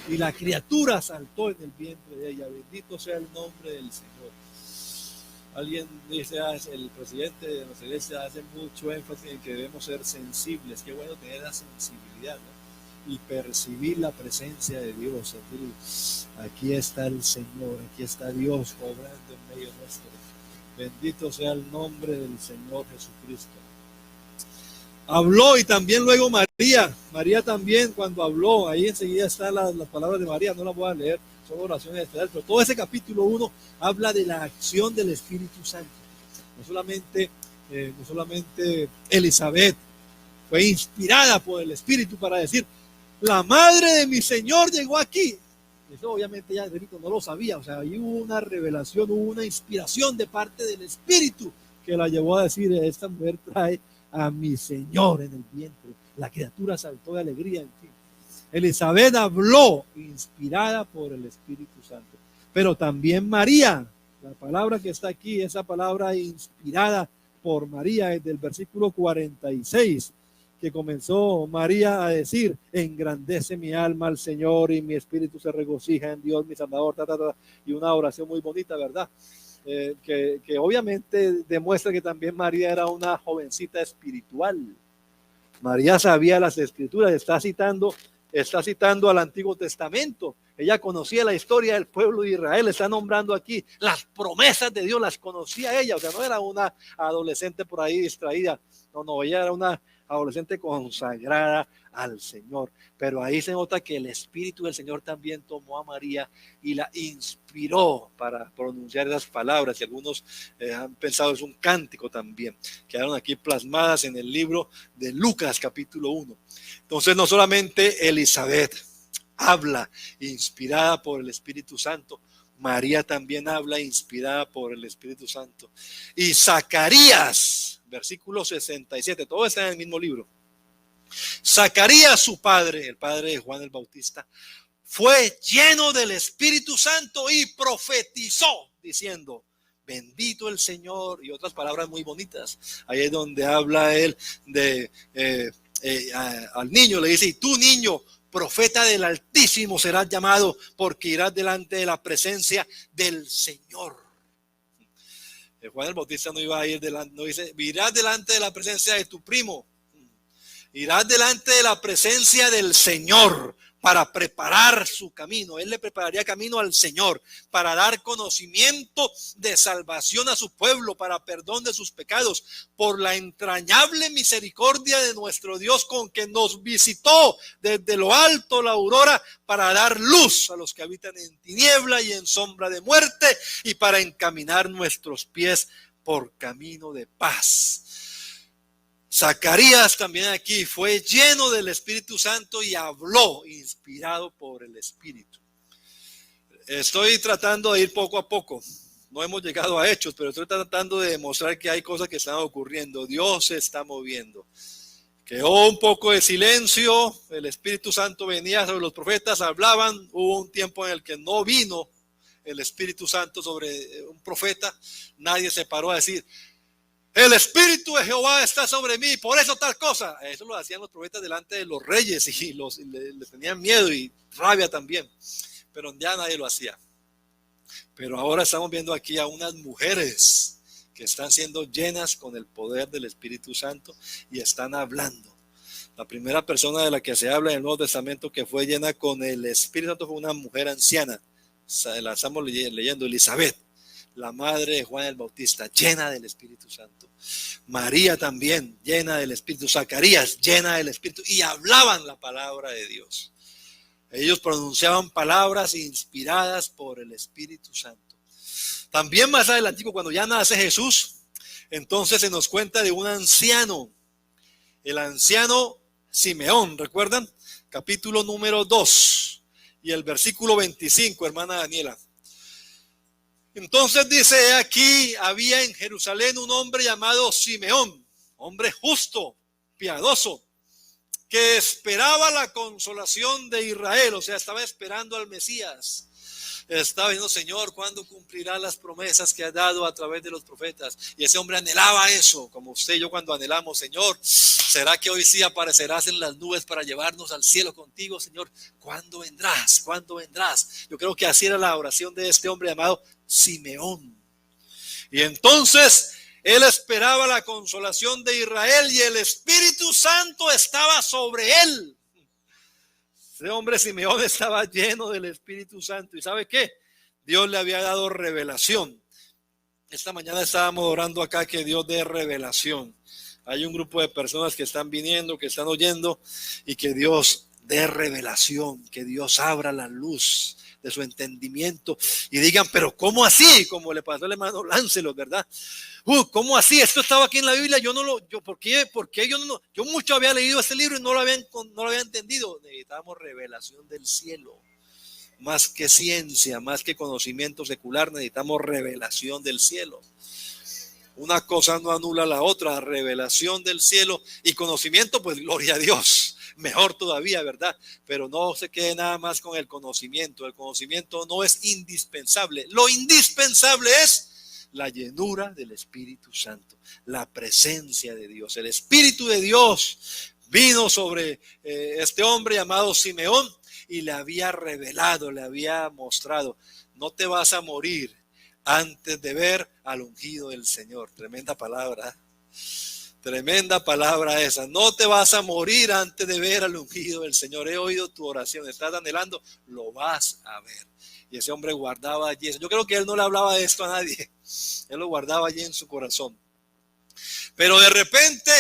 y la criatura saltó en el vientre de ella. Bendito sea el nombre del Señor. Alguien dice, el presidente de nuestra iglesia hace mucho énfasis en que debemos ser sensibles. Qué bueno tener la sensibilidad, ¿no? Y percibir la presencia de Dios. Aquí está el Señor, aquí está Dios obrando en medio nuestro. Bendito sea el nombre del Señor Jesucristo. Habló y también luego María también cuando habló, ahí enseguida están las palabras de María, no las voy a leer, son oraciones especiales, pero todo ese capítulo 1 habla de la acción del Espíritu Santo. No solamente Elizabeth fue inspirada por el Espíritu para decir, la madre de mi Señor llegó aquí. Eso obviamente ya Enrico no lo sabía, o sea, ahí hubo una revelación, hubo una inspiración de parte del Espíritu que la llevó a decir, esta mujer trae a mi Señor en el vientre. La criatura saltó de alegría, en fin. Elizabeth habló inspirada por el Espíritu Santo, pero también María, la palabra que está aquí, esa palabra inspirada por María, es del versículo 46, que comenzó María a decir, engrandece mi alma al Señor y mi espíritu se regocija en Dios, mi Salvador, y una oración muy bonita, ¿verdad? Que obviamente demuestra que también María era una jovencita espiritual. María sabía las escrituras, está citando al Antiguo Testamento. Ella conocía la historia del pueblo de Israel, está nombrando aquí las promesas de Dios, las conocía ella, o sea, no era una adolescente por ahí distraída, no, ella era una adolescente consagrada al Señor. Pero ahí se nota que el Espíritu del Señor también tomó a María y la inspiró para pronunciar esas palabras. Y algunos han pensado es un cántico también. Quedaron aquí plasmadas en el libro de Lucas capítulo 1. Entonces no solamente Elizabeth habla inspirada por el Espíritu Santo, María también habla inspirada por el Espíritu Santo. Y Zacarías, versículo 67, todo está en el mismo libro. Zacarías, su padre, el padre de Juan el Bautista, fue lleno del Espíritu Santo y profetizó diciendo, bendito el Señor, y otras palabras muy bonitas. Ahí es donde habla él de al niño, le dice, y tú niño, profeta del Altísimo serás llamado, porque irás delante de la presencia del Señor. Juan el Bautista no iba a ir delante, no dice, irás delante de la presencia de tu primo, irás delante de la presencia del Señor para preparar su camino. Él le prepararía camino al Señor para dar conocimiento de salvación a su pueblo, para perdón de sus pecados, por la entrañable misericordia de nuestro Dios con que nos visitó desde lo alto la aurora para dar luz a los que habitan en tiniebla y en sombra de muerte y para encaminar nuestros pies por camino de paz. Zacarías también aquí fue lleno del Espíritu Santo y habló inspirado por el Espíritu. Estoy tratando de ir poco a poco. No hemos llegado a hechos, pero estoy tratando de demostrar que hay cosas que están ocurriendo. Dios se está moviendo. Quedó un poco de silencio. El Espíritu Santo venía sobre los profetas, hablaban. Hubo un tiempo en el que no vino el Espíritu Santo sobre un profeta. Nadie se paró a decir, el Espíritu de Jehová está sobre mí, por eso tal cosa. Eso lo hacían los profetas delante de los reyes y les tenían miedo y rabia también. Pero ya nadie lo hacía. Pero ahora estamos viendo aquí a unas mujeres que están siendo llenas con el poder del Espíritu Santo y están hablando. La primera persona de la que se habla en el Nuevo Testamento que fue llena con el Espíritu Santo fue una mujer anciana. La estamos leyendo, Elizabeth, la madre de Juan el Bautista, llena del Espíritu Santo. María también, llena del Espíritu. Zacarías, llena del Espíritu. Y hablaban la palabra de Dios. Ellos pronunciaban palabras inspiradas por el Espíritu Santo. También más adelante, cuando ya nace Jesús, entonces se nos cuenta de un anciano. El anciano Simeón, ¿recuerdan? Capítulo número 2 y el versículo 25, hermana Daniela. Entonces dice, aquí había en Jerusalén un hombre llamado Simeón, hombre justo, piadoso, que esperaba la consolación de Israel, o sea, estaba esperando al Mesías. Estaba diciendo, Señor, ¿cuándo cumplirá las promesas que has dado a través de los profetas? Y ese hombre anhelaba eso, como usted y yo cuando anhelamos, Señor, ¿será que hoy sí aparecerás en las nubes para llevarnos al cielo contigo, Señor? ¿Cuándo vendrás? ¿Cuándo vendrás? Yo creo que así era la oración de este hombre llamado Simeón. Y entonces él esperaba la consolación de Israel y el Espíritu Santo estaba sobre él. Ese hombre Simeón estaba lleno del Espíritu Santo. ¿Y sabe qué? Dios le había dado revelación. Esta mañana estábamos orando acá que Dios dé revelación. Hay un grupo de personas que están viniendo, que están oyendo, y que Dios dé revelación, que Dios abra la luz de su entendimiento y digan, pero ¿cómo así? Como le pasó al hermano Láncelos, ¿verdad? ¿Cómo así? Esto estaba aquí en la Biblia, ¿por qué yo no? Yo mucho había leído este libro y no lo había entendido. Necesitábamos revelación del cielo. Más que ciencia, más que conocimiento secular, necesitamos revelación del cielo. Una cosa no anula la otra, revelación del cielo y conocimiento, pues gloria a Dios, mejor todavía, ¿verdad? Pero no se quede nada más con el conocimiento no es indispensable, lo indispensable es la llenura del Espíritu Santo, la presencia de Dios. El Espíritu de Dios vino sobre este hombre llamado Simeón y le había revelado, le había mostrado, no te vas a morir antes de ver al ungido del Señor. Tremenda palabra esa. No te vas a morir antes de ver al ungido del Señor. He oído tu oración, estás anhelando, lo vas a ver. Y ese hombre guardaba allí eso. Yo creo que él no le hablaba de esto a nadie, él lo guardaba allí en su corazón. Pero de repente,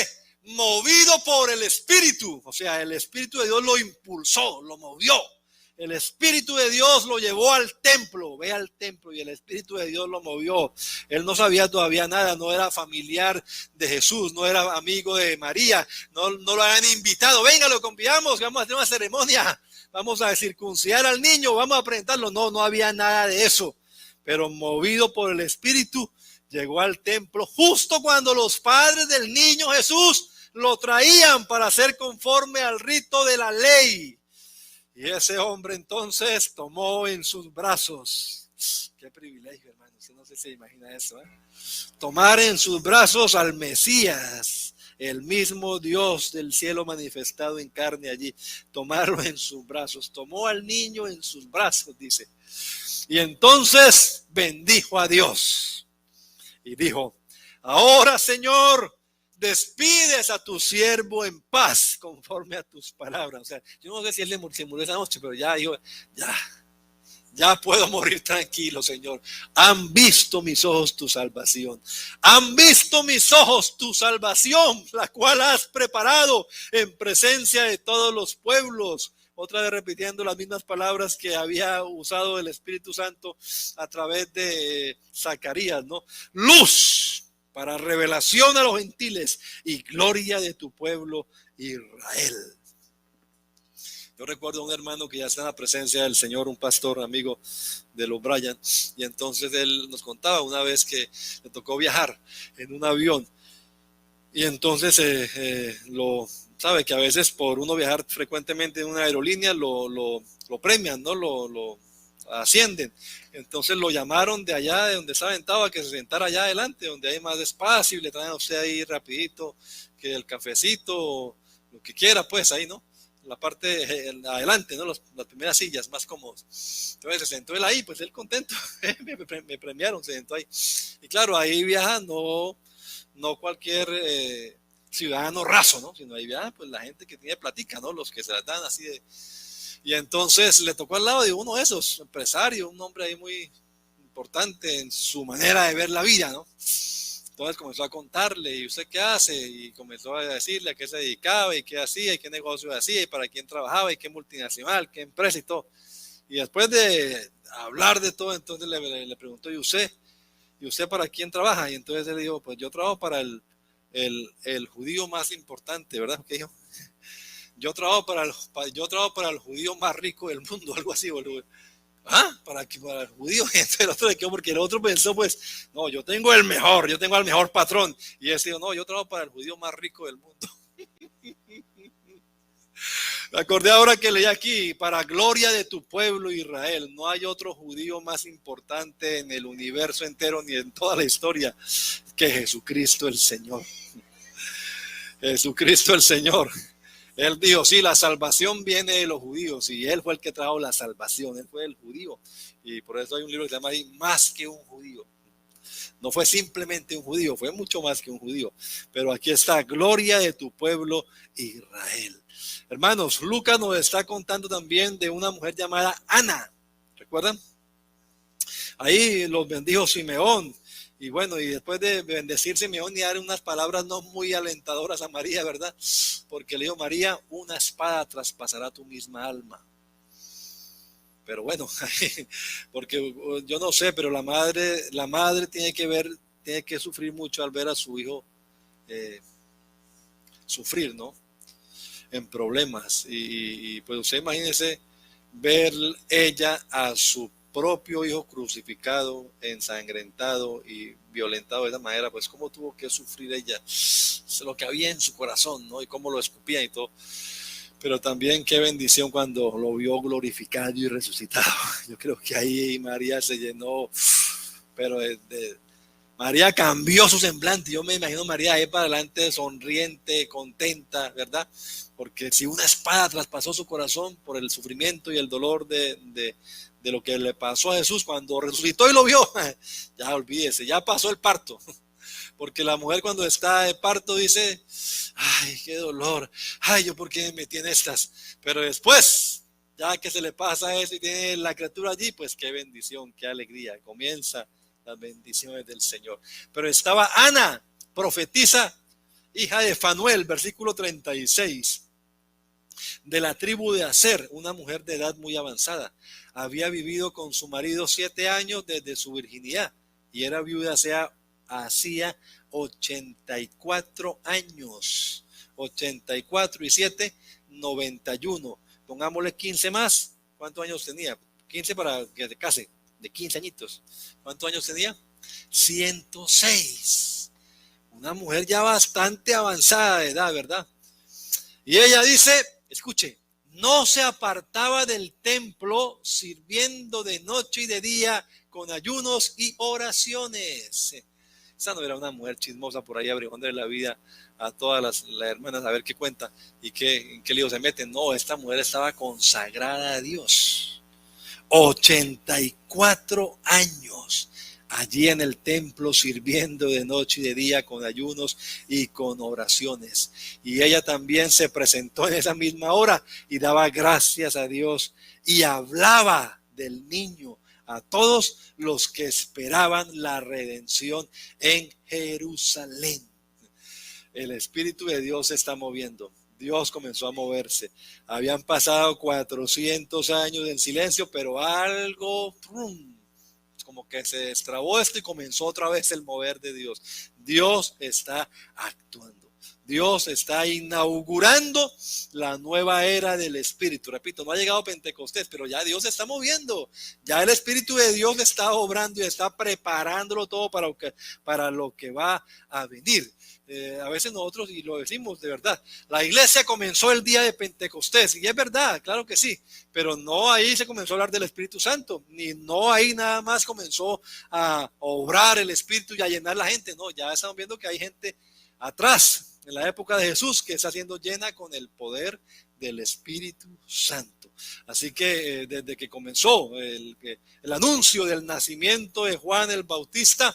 movido por el Espíritu, o sea, el Espíritu de Dios lo impulsó, lo movió. El Espíritu de Dios lo llevó al templo, ve al templo, y el Espíritu de Dios lo movió. Él no sabía todavía nada, no era familiar de Jesús, no era amigo de María, no lo habían invitado. Venga, lo convidamos, vamos a hacer una ceremonia, vamos a circuncidar al niño, vamos a presentarlo. No había nada de eso. Pero movido por el Espíritu, llegó al templo justo cuando los padres del niño Jesús lo traían para hacer conforme al rito de la ley. Y ese hombre entonces tomó en sus brazos, qué privilegio, hermano, usted no sé si se imagina eso, tomar en sus brazos al Mesías, el mismo Dios del cielo manifestado en carne allí, tomarlo en sus brazos, tomó al niño en sus brazos, dice, y entonces bendijo a Dios y dijo, ahora, Señor, despides a tu siervo en paz conforme a tus palabras. O sea, yo no sé si él se murió esa noche, pero ya puedo morir tranquilo, Señor. Han visto mis ojos tu salvación. Han visto mis ojos tu salvación, la cual has preparado en presencia de todos los pueblos. Otra vez repitiendo las mismas palabras que había usado el Espíritu Santo a través de Zacarías, ¿no? Luz para revelación a los gentiles y gloria de tu pueblo Israel. Yo recuerdo a un hermano que ya está en la presencia del Señor, un pastor amigo de los Bryan, y entonces él nos contaba una vez que le tocó viajar en un avión, y entonces sabe que a veces por uno viajar frecuentemente en una aerolínea lo premian, ¿no? Lo ascienden. Entonces lo llamaron de allá de donde estaba sentado a que se sentara allá adelante, donde hay más espacio, y le traen a usted ahí rapidito que el cafecito, lo que quiera, pues ahí, ¿no? La parte adelante, ¿no? Las primeras sillas más cómodas. Entonces se sentó él ahí, pues él contento, me premiaron, se sentó ahí. Y claro, ahí viaja no cualquier ciudadano raso, ¿no? Sino ahí viaja pues la gente que tiene platica, ¿no? Los que se las dan así de... Y entonces le tocó al lado de uno de esos, empresario, un hombre ahí muy importante en su manera de ver la vida, ¿no? Entonces comenzó a contarle, ¿y usted qué hace? Y comenzó a decirle a qué se dedicaba y qué hacía y qué negocio hacía y para quién trabajaba y qué multinacional, qué empresa y todo. Y después de hablar de todo, entonces le preguntó, ¿y usted para quién trabaja? Y entonces él dijo, pues yo trabajo para el judío más importante, ¿verdad? ¿Qué dijo? Yo trabajo para el judío más rico del mundo, algo así, boludo. Para el judío. Entonces el otro le quedó porque el otro pensó, pues, no, yo tengo al mejor patrón. Y él dijo, no, yo trabajo para el judío más rico del mundo. Me acordé ahora que leí aquí, para gloria de tu pueblo Israel. No hay otro judío más importante en el universo entero ni en toda la historia que Jesucristo el Señor. Jesucristo el Señor. Él dijo, sí, la salvación viene de los judíos, y él fue el que trajo la salvación, él fue el judío, y por eso hay un libro que se llama ahí, Más que un judío. No fue simplemente un judío, fue mucho más que un judío, pero aquí está, gloria de tu pueblo Israel. Hermanos, Lucas nos está contando también de una mujer llamada Ana, ¿recuerdan? Ahí los bendijo Simeón, Y bueno, y después de bendecir Simeón y dar unas palabras no muy alentadoras a María, ¿verdad? Porque le dijo, María, una espada traspasará tu misma alma. Pero bueno, porque yo no sé, pero la madre tiene que sufrir mucho al ver a su hijo sufrir, ¿no? En problemas. Y pues usted imagínese ver ella a su propio hijo crucificado, ensangrentado y violentado de esa manera, pues cómo tuvo que sufrir ella, lo que había en su corazón, ¿no? Y cómo lo escupía y todo. Pero también qué bendición cuando lo vio glorificado y resucitado. Yo creo que ahí María se llenó, pero María cambió su semblante. Yo me imagino María ahí para adelante sonriente, contenta, ¿verdad? Porque si una espada traspasó su corazón por el sufrimiento y el dolor de lo que le pasó a Jesús cuando resucitó y lo vio, ya olvídese, ya pasó el parto. Porque la mujer cuando está de parto dice, ay, qué dolor, ay, yo por qué me metí en estas. Pero después, ya que se le pasa eso y tiene la criatura allí, pues qué bendición, qué alegría. Comienza las bendiciones del Señor. Pero estaba Ana, profetisa, hija de Fanuel, versículo 36, de la tribu de Aser, una mujer de edad muy avanzada. Había vivido con su marido 7 años desde su virginidad y era viuda hacía 84 años. 84 y 7, 91. Pongámosle 15 más. ¿Cuántos años tenía? 15 para que se case, de 15 añitos. ¿Cuántos años tenía? 106. Una mujer ya bastante avanzada de edad, ¿verdad? Y ella dice, escuche, no se apartaba del templo sirviendo de noche y de día con ayunos y oraciones. Esa no era una mujer chismosa por ahí abrigándole la vida a todas las hermanas a ver qué cuenta y en qué lío se meten. No, esta mujer estaba consagrada a Dios. 84 años allí en el templo sirviendo de noche y de día con ayunos y con oraciones. Y ella también se presentó en esa misma hora y daba gracias a Dios y hablaba del niño a todos los que esperaban la redención en Jerusalén. El Espíritu de Dios se está moviendo. Dios comenzó a moverse. Habían pasado 400 años en silencio, pero algo, como que se destrabó esto y comenzó otra vez el mover de Dios. Dios está actuando. Dios está inaugurando la nueva era del Espíritu. Repito, no ha llegado Pentecostés, pero ya Dios se está moviendo. Ya el Espíritu de Dios está obrando y está preparándolo todo para lo que va a venir. A veces nosotros, y lo decimos de verdad, la iglesia comenzó el día de Pentecostés, y es verdad, claro que sí, pero no ahí se comenzó a hablar del Espíritu Santo, ni no ahí nada más comenzó a obrar el Espíritu y a llenar la gente. No, ya estamos viendo que hay gente atrás, en la época de Jesús, que está siendo llena con el poder del Espíritu Santo. Así que desde que comenzó el anuncio del nacimiento de Juan el Bautista,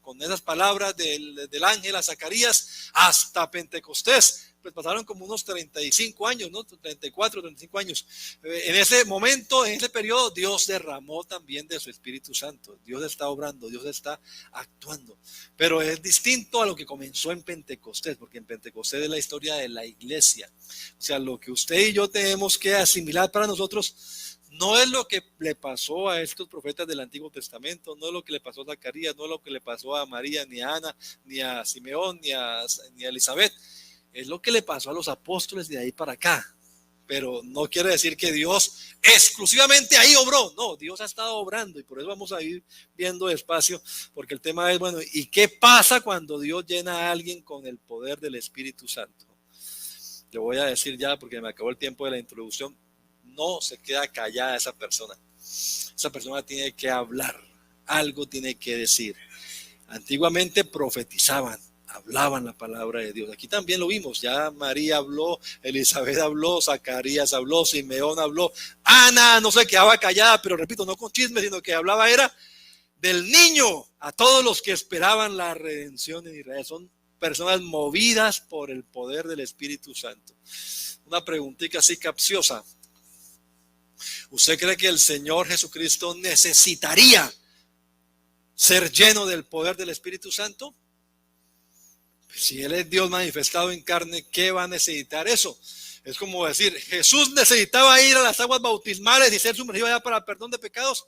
con esas palabras del ángel a Zacarías, hasta Pentecostés, pues pasaron como unos 35 años, ¿no? 34, 35 años. En ese momento, en ese periodo, Dios derramó también de su Espíritu Santo. Dios está obrando, Dios está actuando. Pero es distinto a lo que comenzó en Pentecostés, porque en Pentecostés es la historia de la iglesia. O sea, lo que usted y yo tenemos que asimilar para nosotros no es lo que le pasó a estos profetas del Antiguo Testamento, no es lo que le pasó a Zacarías, no es lo que le pasó a María, ni a Ana, ni a Simeón, ni a Elizabeth. Es lo que le pasó a los apóstoles de ahí para acá. Pero no quiere decir que Dios exclusivamente ahí obró. No, Dios ha estado obrando y por eso vamos a ir viendo despacio, porque el tema es, bueno, ¿y qué pasa cuando Dios llena a alguien con el poder del Espíritu Santo? Le voy a decir ya, porque me acabó el tiempo de la introducción. No se queda callada esa persona. Esa persona tiene que hablar, algo tiene que decir. Antiguamente profetizaban, hablaban la palabra de Dios. Aquí también lo vimos, ya María habló, Elizabeth habló, Zacarías habló, Simeón habló, Ana no se quedaba callada, pero repito, no con chismes, sino que hablaba era del niño a todos los que esperaban la redención en Israel. Son personas movidas por el poder del Espíritu Santo. Una preguntita así capciosa. ¿Usted cree que el Señor Jesucristo necesitaría ser lleno del poder del Espíritu Santo? Si Él es Dios manifestado en carne, ¿qué va a necesitar eso? Es como decir, Jesús necesitaba ir a las aguas bautismales y ser sumergido allá para el perdón de pecados.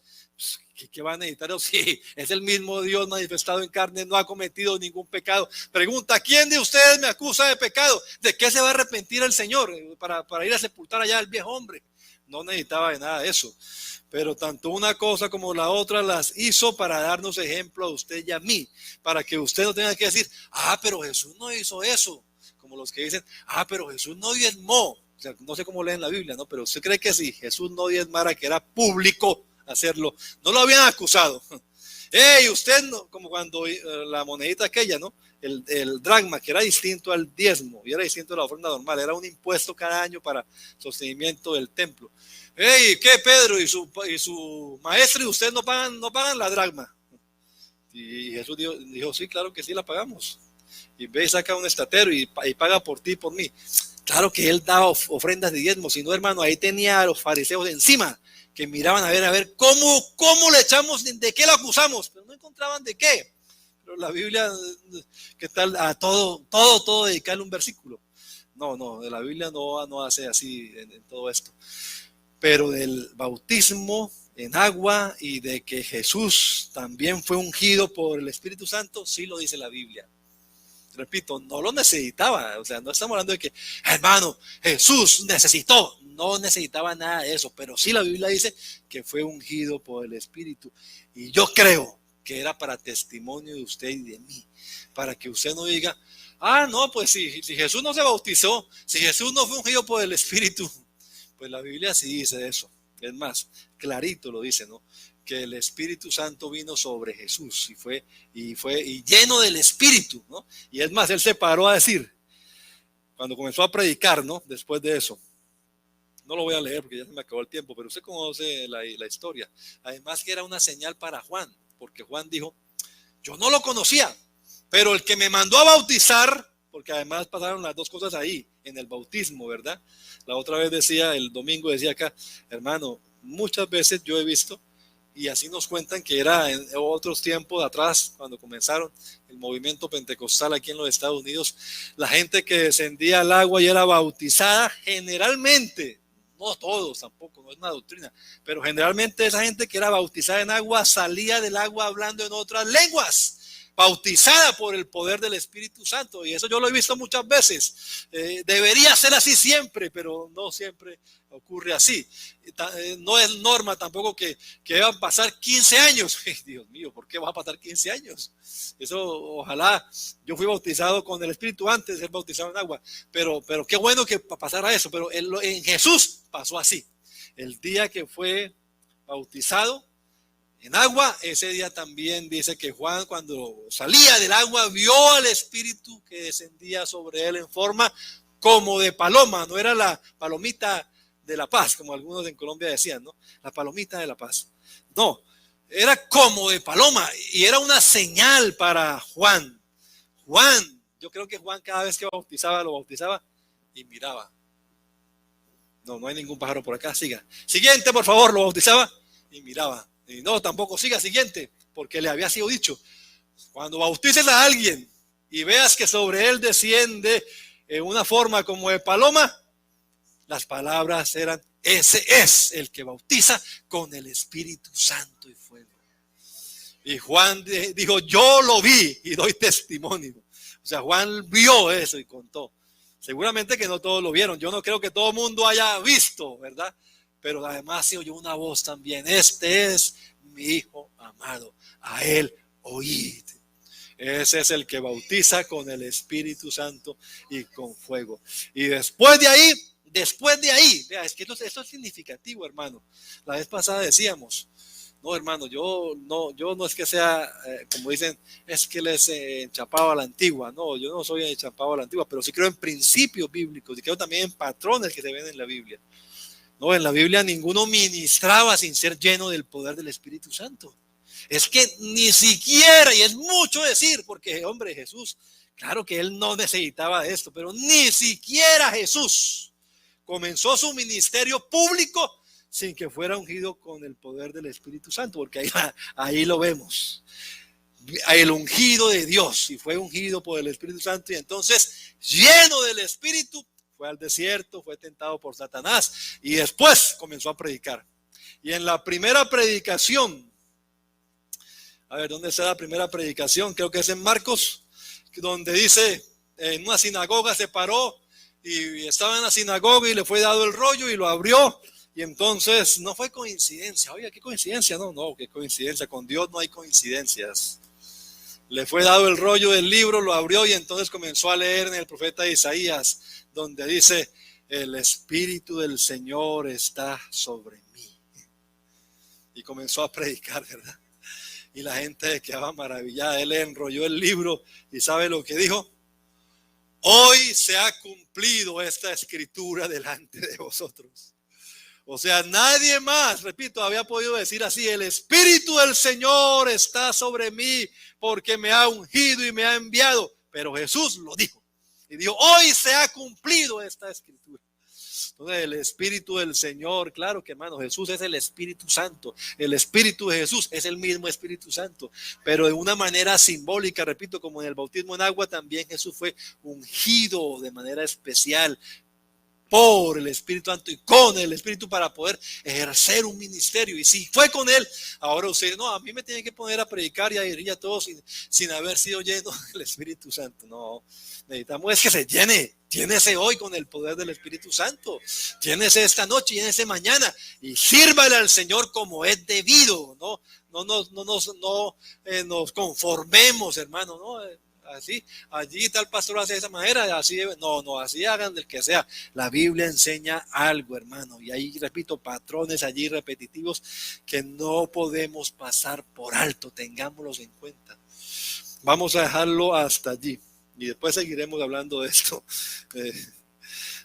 ¿Qué va a necesitar eso? Si es el mismo Dios manifestado en carne, no ha cometido ningún pecado. Pregunta, ¿quién de ustedes me acusa de pecado? ¿De qué se va a arrepentir el Señor para ir a sepultar allá al viejo hombre? No necesitaba de nada de eso. Pero tanto una cosa como la otra las hizo para darnos ejemplo a usted y a mí, para que usted no tenga que decir, pero Jesús no hizo eso, como los que dicen, pero Jesús no diezmó. O sea, no sé cómo leen la Biblia, ¿no? Pero usted cree que si Jesús no diezmara, que era público hacerlo, no lo habían acusado. Usted no, como cuando la monedita aquella, ¿no? El dracma, que era distinto al diezmo y era distinto a la ofrenda normal, era un impuesto cada año para sostenimiento del templo. ¿Qué, Pedro y su maestro y ustedes no pagan la dracma? Y Jesús dijo, sí, claro que sí la pagamos. Y ve y saca un estatero y paga por ti y por mí. Claro que él daba ofrendas de diezmo, si no, hermano, ahí tenía a los fariseos encima, que miraban a ver cómo le echamos, de qué lo acusamos, pero no encontraban de qué. Pero la Biblia, ¿qué tal? A todo dedicarle un versículo. No, de la Biblia no hace así en todo esto. Pero del bautismo en agua y de que Jesús también fue ungido por el Espíritu Santo, sí lo dice la Biblia. Repito, no lo necesitaba, o sea, no estamos hablando de que, hermano, Jesús no necesitaba nada de eso, pero sí la Biblia dice que fue ungido por el Espíritu, y yo creo que era para testimonio de usted y de mí, para que usted no diga, no, pues si Jesús no se bautizó, si Jesús no fue ungido por el Espíritu, pues la Biblia sí dice eso, es más, clarito lo dice, ¿no? Que el Espíritu Santo vino sobre Jesús y lleno del Espíritu, ¿no? Y es más, él se paró a decir, cuando comenzó a predicar, ¿no? Después de eso, no lo voy a leer porque ya se me acabó el tiempo, pero usted conoce la historia. Además que era una señal para Juan, porque Juan dijo, yo no lo conocía, pero el que me mandó a bautizar, porque además pasaron las dos cosas ahí, en el bautismo, ¿verdad? La otra vez decía, el domingo decía acá, hermano, muchas veces yo he visto, y así nos cuentan que era en otros tiempos atrás, cuando comenzaron el movimiento pentecostal aquí en los Estados Unidos, la gente que descendía al agua y era bautizada, generalmente, no todos tampoco, no es una doctrina, pero generalmente esa gente que era bautizada en agua salía del agua hablando en otras lenguas, bautizada por el poder del Espíritu Santo, y eso yo lo he visto muchas veces. Debería ser así siempre, pero no siempre ocurre así. No es norma tampoco que van a pasar 15 años. Dios mío, ¿por qué va a pasar 15 años? Eso, ojalá, yo fui bautizado con el Espíritu antes de ser bautizado en agua, pero qué bueno que pasara eso, pero en Jesús pasó así. El día que fue bautizado en agua, ese día también dice que Juan, cuando salía del agua, vio al Espíritu que descendía sobre él en forma como de paloma. No era la palomita de la paz, como algunos en Colombia decían, ¿no? La palomita de la paz. No, era como de paloma y era una señal para Juan. Yo creo que Juan cada vez que lo bautizaba y miraba. No hay ningún pájaro por acá, siga. Siguiente, por favor, lo bautizaba y miraba. Y no, tampoco siga, siguiente, porque le había sido dicho, cuando bautices a alguien y veas que sobre él desciende en una forma como de paloma, las palabras eran, ese es el que bautiza con el Espíritu Santo y fuego. Y Juan dijo, yo lo vi y doy testimonio. O sea, Juan vio eso y contó. Seguramente que no todos lo vieron. Yo no creo que todo el mundo haya visto, ¿verdad? Pero además se oyó una voz también. Este es mi Hijo amado. A él oíd. Ese es el que bautiza con el Espíritu Santo y con fuego. Y después de ahí, vea, es que esto es significativo, hermano. La vez pasada decíamos, no, hermano, yo no es que sea, como dicen, es que les enchapado a la antigua. No, yo no soy enchapado a la antigua, pero sí creo en principios bíblicos y creo también en patrones que se ven en la Biblia. No, en la Biblia ninguno ministraba sin ser lleno del poder del Espíritu Santo. Es que ni siquiera, y es mucho decir, porque hombre, Jesús, claro que él no necesitaba de esto, pero ni siquiera Jesús comenzó su ministerio público sin que fuera ungido con el poder del Espíritu Santo, porque ahí lo vemos. El ungido de Dios, y fue ungido por el Espíritu Santo, y entonces, lleno del Espíritu, fue al desierto, fue tentado por Satanás, y después comenzó a predicar. Y en la primera predicación, a ver, ¿dónde está la primera predicación? Creo que es en Marcos, donde dice, en una sinagoga se paró, y estaba en la sinagoga y le fue dado el rollo y lo abrió. Y entonces no fue coincidencia. Oiga, ¿qué coincidencia? No, qué coincidencia. Con Dios no hay coincidencias. Le fue dado el rollo del libro, lo abrió y entonces comenzó a leer en el profeta Isaías, donde dice, el Espíritu del Señor está sobre mí. Y comenzó a predicar, ¿verdad? Y la gente quedaba maravillada. Él le enrolló el libro y ¿sabe lo que dijo? Hoy se ha cumplido esta escritura delante de vosotros. O sea, nadie más, repito, había podido decir así, el Espíritu del Señor está sobre mí porque me ha ungido y me ha enviado. Pero Jesús lo dijo y dijo, hoy se ha cumplido esta escritura. Entonces el Espíritu del Señor, claro que hermano, Jesús es el Espíritu Santo. El Espíritu de Jesús es el mismo Espíritu Santo, pero de una manera simbólica, repito, como en el bautismo en agua, también Jesús fue ungido de manera especial por el Espíritu Santo y con el Espíritu para poder ejercer un ministerio. Y si fue con él, ahora usted, no, a mí me tienen que poner a predicar y a ir a todos sin haber sido lleno del Espíritu Santo. No, necesitamos es que se llene. Llénese hoy con el poder del Espíritu Santo. Llénese esta noche, llénese mañana y sírvale al Señor como es debido. No nos conformemos, hermano, no. Así, allí tal pastor hace de esa manera, así no, así hagan del que sea. La Biblia enseña algo, hermano, y ahí repito, patrones allí repetitivos que no podemos pasar por alto, tengámoslos en cuenta. Vamos a dejarlo hasta allí y después seguiremos hablando de esto.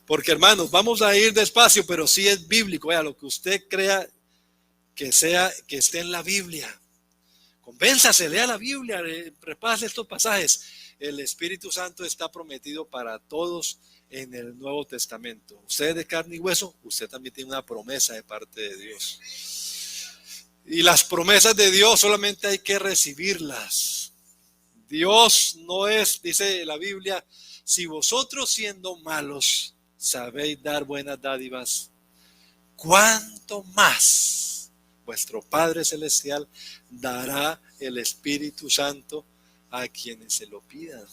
Porque hermanos, vamos a ir despacio, pero sí es bíblico, lo que usted crea que esté en la Biblia. Convénzase, lea la Biblia, repase estos pasajes. El Espíritu Santo está prometido para todos en el Nuevo Testamento. Usted es de carne y hueso, usted también tiene una promesa de parte de Dios. Y las promesas de Dios solamente hay que recibirlas. Dios no es, dice la Biblia, si vosotros siendo malos sabéis dar buenas dádivas, ¿cuánto más vuestro Padre Celestial dará el Espíritu Santo a quienes se lo pidan?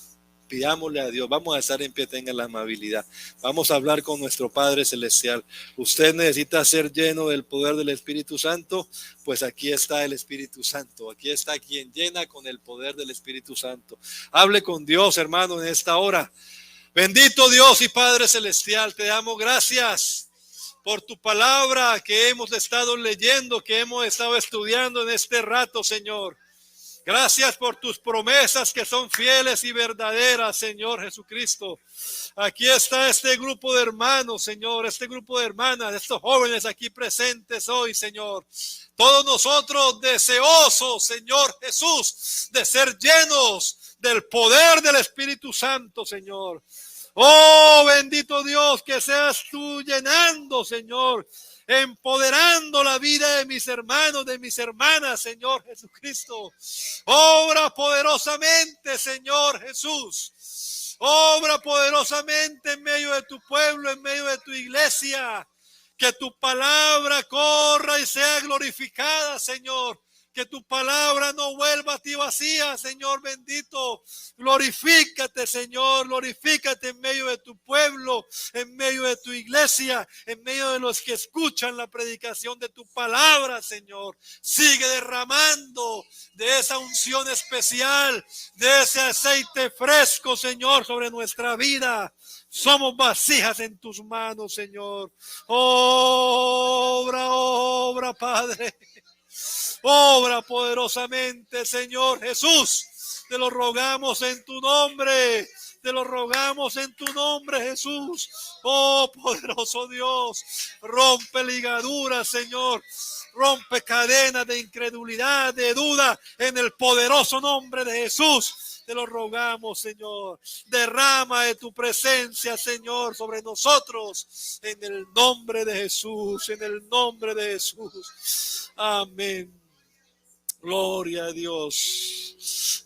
Pidámosle a Dios, vamos a estar en pie, tengan la amabilidad. Vamos a hablar con nuestro Padre Celestial. Usted necesita ser lleno del poder del Espíritu Santo, pues aquí está el Espíritu Santo. Aquí está quien llena con el poder del Espíritu Santo. Hable con Dios, hermano, en esta hora. Bendito Dios y Padre Celestial, te damos gracias por tu palabra que hemos estado leyendo, que hemos estado estudiando en este rato, Señor. Gracias por tus promesas que son fieles y verdaderas, Señor Jesucristo. Aquí está este grupo de hermanos, Señor, este grupo de hermanas, estos jóvenes aquí presentes hoy, Señor. Todos nosotros deseosos, Señor Jesús, de ser llenos del poder del Espíritu Santo, Señor. Oh, bendito Dios, que seas tú llenando, Señor, empoderando la vida de mis hermanos, de mis hermanas, Señor Jesucristo. Obra poderosamente, Señor Jesús. Obra poderosamente en medio de tu pueblo, en medio de tu iglesia. Que tu palabra corra y sea glorificada, Señor. Que tu palabra no vuelva a ti vacía, Señor bendito. Glorifícate, Señor, glorifícate en medio de tu pueblo, en medio de tu iglesia, en medio de los que escuchan la predicación de tu palabra, Señor. Sigue derramando de esa unción especial, de ese aceite fresco, Señor, sobre nuestra vida. Somos vasijas en tus manos, Señor. Obra, Padre. Obra poderosamente, Señor Jesús. Te lo rogamos en tu nombre. Te lo rogamos en tu nombre, Jesús. Oh, poderoso Dios. Rompe ligaduras, Señor. Rompe cadenas de incredulidad, de duda, en el poderoso nombre de Jesús. Te lo rogamos, Señor. Derrama de tu presencia, Señor, sobre nosotros. En el nombre de Jesús, en el nombre de Jesús. Amén. Gloria a Dios.